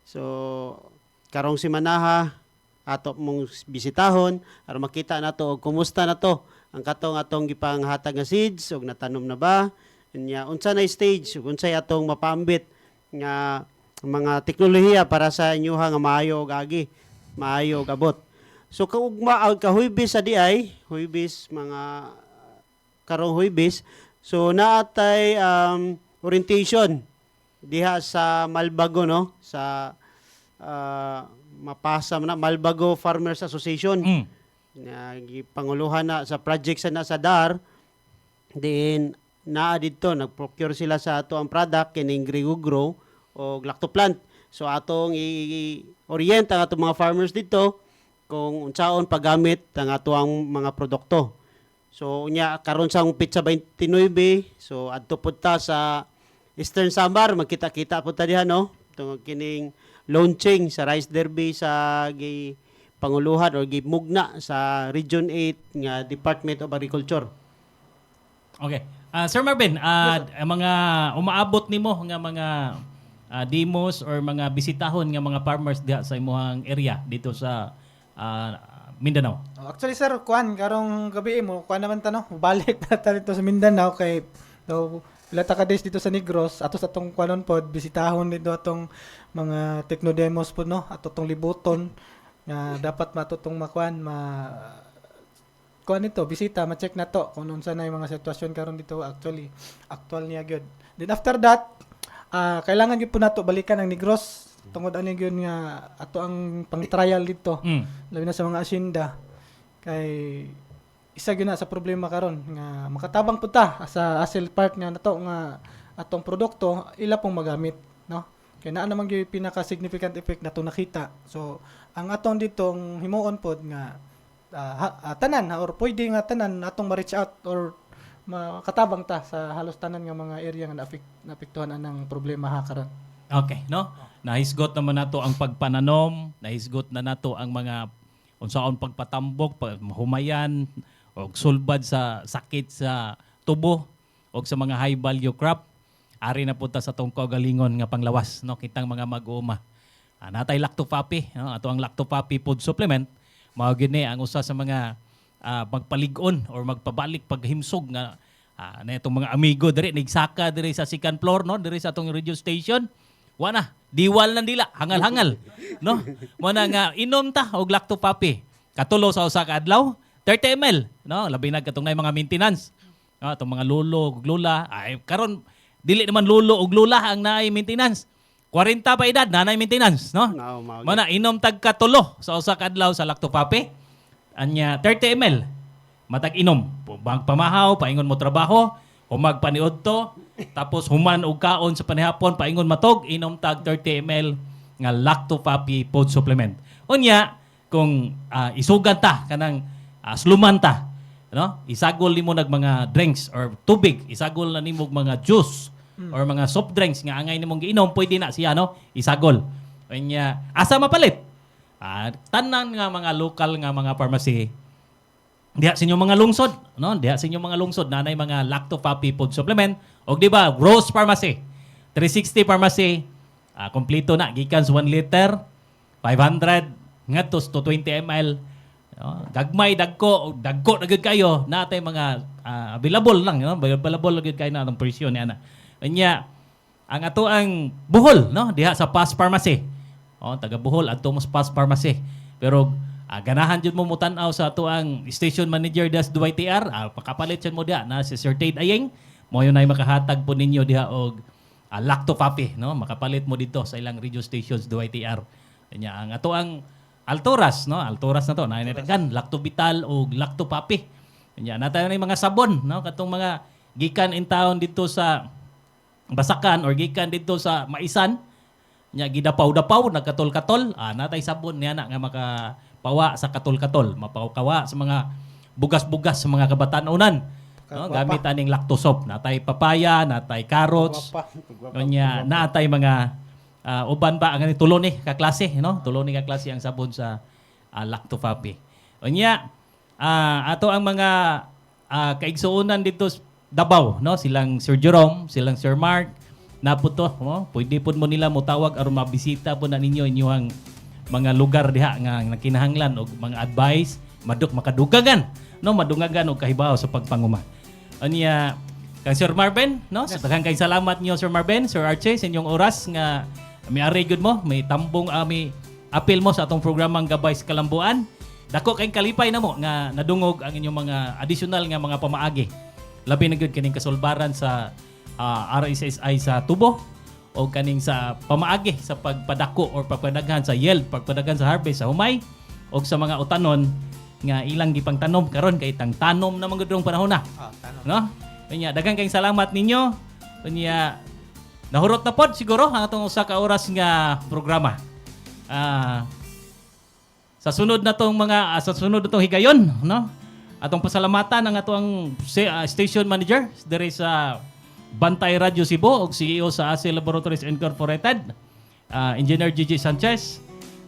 Speaker 5: So karong simanaha ato mong bisitahon aron makita nato og kumusta na to ang atong gipanghatag nga seeds og natanom na ba unya unsa na stage ug unsay atong mapambit nga mga teknolohiya para sa inyoha nga maayo og agi maayo og abot. So kaugma ang kahuybis sa diay huybis mga karong Huwebes. So naatay orientation diha sa Malbago, no, sa mapasa na Malbago Farmers Association. Na gipanguluhan na sa project na sa DAR. Then naa dito nagprocure sila sa ato ang product kining Grigugro o Lactoplant. So atong i-orient ang atong mga farmers dito kung unsaon paggamit ang ato ang mga produkto. So unya karon sang Pitsa 29, so adto pud ta sa Eastern Samar, magkita-kita pud ta diha, no, tungod kining launching sa Rice Derby sa panguluhan o gimugna sa Region 8 nga Department of Agriculture.
Speaker 4: Okay. Sir Marvin, ang mga umaabot nimo nga mga demos or mga bisitahon nga mga farmers diha sa imong area dito sa Mindanao.
Speaker 6: Actually sir, kuan karong gabi mo, kuan naman ta no, balik na ta dito sa Mindanao kay pila ta ka days dito sa Negros, ato sa atong kuanon pod bisitahon dito atong mga techno-demos pod no, ato tong libuton nga dapat matutong makuan kuan nito, bisita, ma-check na to kung unsa na yung mga sitwasyon karon dito actual niya gyud. Then after that, kailangan gyud po nato balikan ang Negros tungod ani gyud nga ato ang pang-trial dito. Labi na sa mga asyenda kay isa gyud na sa problema karon nga makatabang pud ta sa asset part nga nato nga atong produkto ila pong magamit, no? Kay naa naman gyud pinaka significant effect nato nakita. So ang atong ditong himuon pod nga tanan or pwede nga tanan atong ma-reach out or makatabang ta sa halos tanan nga mga area nga naapektuhan ng problema ha karon.
Speaker 4: Okay, no? Nahisgot naman nato ang pagpananom, nahisgot na nato ang mga unsaon pagpatambok, humayan o sulbad sa sakit sa tubo o sa mga high value crop. Ari na punta sa tong kaugalingon nga panglawas, no, kitang mga mag-uuma. Natay Lactopapi, no, ato ang Lactopapi food supplement, mao gini ang usa sa mga magpalig-on or magpabalik paghimsog nga na itong mga amigo diri nagsaka diri sa second floor, no, diri sa atong radio station. Wana, diwal ng dila, hangal-hangal, no? Muna nga inom ta og Lactopapi. Katulo sa usa ka adlaw, 30 ml, no? Labi na katong nay mga maintenance. No, atong mga lulo ug lula, ay karon dili naman lulo ug lula ang naay maintenance. 40 pa edad nanay maintenance, no? Muna inom tag katulo sa usa ka adlaw sa Lactopapi. Anya 30 ml. Matag inom, pamahaw, paingon mo trabaho, o magpaniod to, tapos human og kaon sa panihapon, paingon matog, inom tag 30 ml nga Lactopapi food supplement. Unya, kung isugan ta, kanang sluman ta, no? Isagol nimo nag mga drinks or tubig, isagol na nimo mga juice or mga soft drinks nga angay nimong giinom, pwede na siya, no? Isagol. Unya, asa mapalit? Tanan nga mga lokal nga mga pharmacy, diha sa inyong mga lungsod, no? Diha sa inyong mga lungsod nanay mga Lactopapi food supplement. Og di ba, Rose Pharmacy, 360 Pharmacy, kompleto na gikan sa 1 liter, 500 ngadto to 20 ml. No? Gagmay dagko na gud kayo natay mga available lang, no? Available gud kayo na ang presyo ni ana. Unya, ang ato ang Bohol, no? Diha sa Pas Pharmacy. Oh, taga Bohol adto mo sa Pas Pharmacy. Pero ganahan jud mo mutan-aw sa ato ang station manager das DYTR, pakapalit jud mo diha na si Sir Tate Ayeng. Mo yun ay makahatag po ninyo diha og Lactopapi, no? Makapalit mo dito sa ilang radio stations DYTR. Kanya ang ato ang Altoras, no? Altoras na to, nainitagan Lactovital o Lactopapi. Kanya natayo na yung mga sabon, no? Katong mga gikan in town dito sa Basakan or gikan dito sa Maisan. Nya gidapaw-dapaw nagkatol-katol, natay sabon niya na nga makapawa sa katol-katol, mapakawa sa mga bugas-bugas sa mga kabatan-unan. No, gamit aning lactosop, natay papaya, natay carrots. Nya natay mga uban ba ang tulo ni ka klase, no? Tulo ni ka klase ang sabon sa Lactopapi. Nya ato ang mga kaigsuonan dito Davao, no? Silang Sir Jerome, silang Sir Mark, naputo, no? Pwede po mo nila motawag aron mabisita po na ninyo inyong mga lugar diha nga nakinahanglan og mga advice, makadugagan, no? Madungagan og kahibaw sa pagpanguma. Anya kang Sir Marvin, no? Yes. Daghang kay salamat niyo Sir Marvin, Sir Archie sa inyong oras nga miari gud mo, may tambong may apil mo sa atong programang Gabay sa Kalambuan. Dako kay kalipay na mo nga nadungog ang inyong mga additional nga mga pamaagi labi na gyud kining kasulbaran sa RSSI sa tubo o kaning sa pamaagi sa pagpadako or pagpadaghan sa yield, pagpadaghan sa harvest sa humay o sa mga utanon nga ilang gipang tanom karon kay tang tanom na mga gudong panahon na. No? Kanya daghang kayong salamat ninyo. Kanya nahurot na pod siguro ang atong usa ka oras nga programa. Sa sunod na tong higayon, no? Atong pasalamatan ang atong station manager diri sa Bantay Radio Cebu ug CEO sa ASE Laboratories Incorporated, Engineer Gigi Sanchez.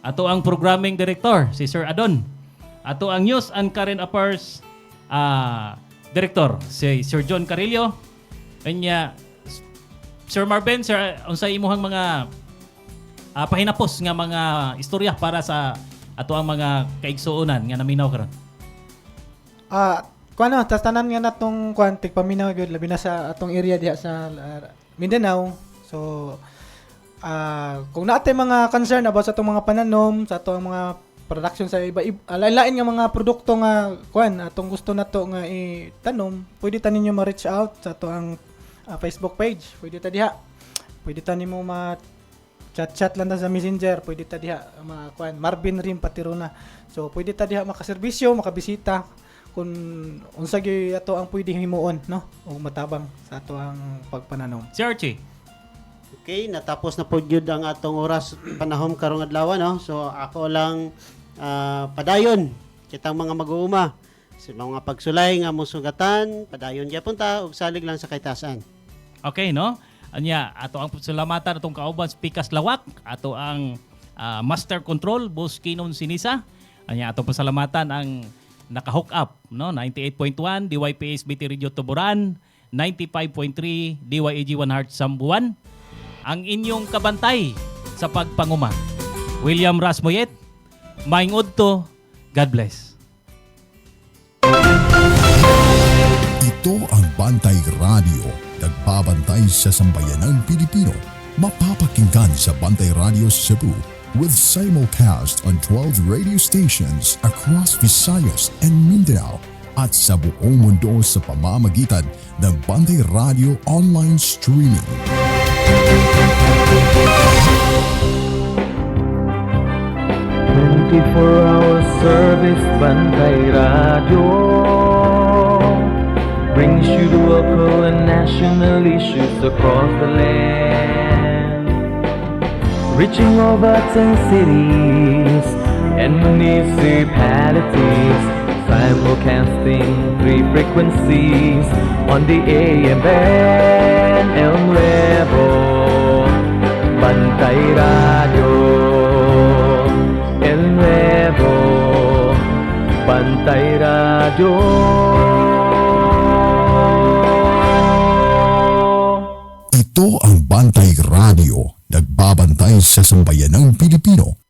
Speaker 4: Ato ang programming director si Sir Adon. Ato ang News and Current Affairs director si Sir John Carillo. Kanya Sir Marvin, sir, unsay imuhang mga pahinapos nga mga istorya para sa ato ang mga kaigsuonan nga naminaw karon?
Speaker 6: Kuano, tanan nga natong kwantik paminaw gyud labi na sa atong area diha sa Mindanao. So kung naatay mga concern about sa atong mga pananom, sa atong mga production sa iba lain-lain nga mga produkto nga atong gusto nato nga itanom, pwede ta ninyo ma-reach out sa atong Facebook page. Pwede ta diha. Pwede ta nimo chat lang ta sa Messenger, pwede ta diha Marvin Rim Patiruna. So pwede ta diha makaserbisyo, makabisita kung unsa gyud ato ang pwedeng himuon, no? O matabang sa ato ang pagpananom.
Speaker 4: Si Archie.
Speaker 5: Okay, natapos na po gyud ang atong oras panahon karong adlaw, no? So ako lang padayon kitang mga mag-uuma sa mga pagsulay nga musugatan, padayon gyapon ta ug salig lang sa kaitasan.
Speaker 4: Okay, no? Anya, ato ang salamatan atong kauban sa Pikas Lawak, ato ang Master Control, Boss Kinon Sinisa. Anya, atong pasalamatan ang naka-hook up, no? 98.1 DYPS BT Radio Tuburan, 95.3 DYAG 1 Heart Sambuan. Ang inyong kabantay sa pagpanguma, William Rasmoyet. Maing udto, God bless.
Speaker 3: Ito ang Bantay Radio, nagbabantay sa sambayanang Pilipino. Mapapakinggan sa Bantay Radio Cebu with simulcast on 12 radio stations across Visayas and Mindanao at sa buong mundo sa pamamagitan ng Bantay Radio online streaming.
Speaker 10: 24-hour service, Bantay Radio brings you the local and national issues across the land, reaching over 10 cities and municipalities, simulcasting 3 frequencies on the AM band, El Nuevo Bantay Radio, El Nuevo Bantay Radio.
Speaker 3: Ito ang Bantay Radio, nagbabantay sa sambayanang Pilipino.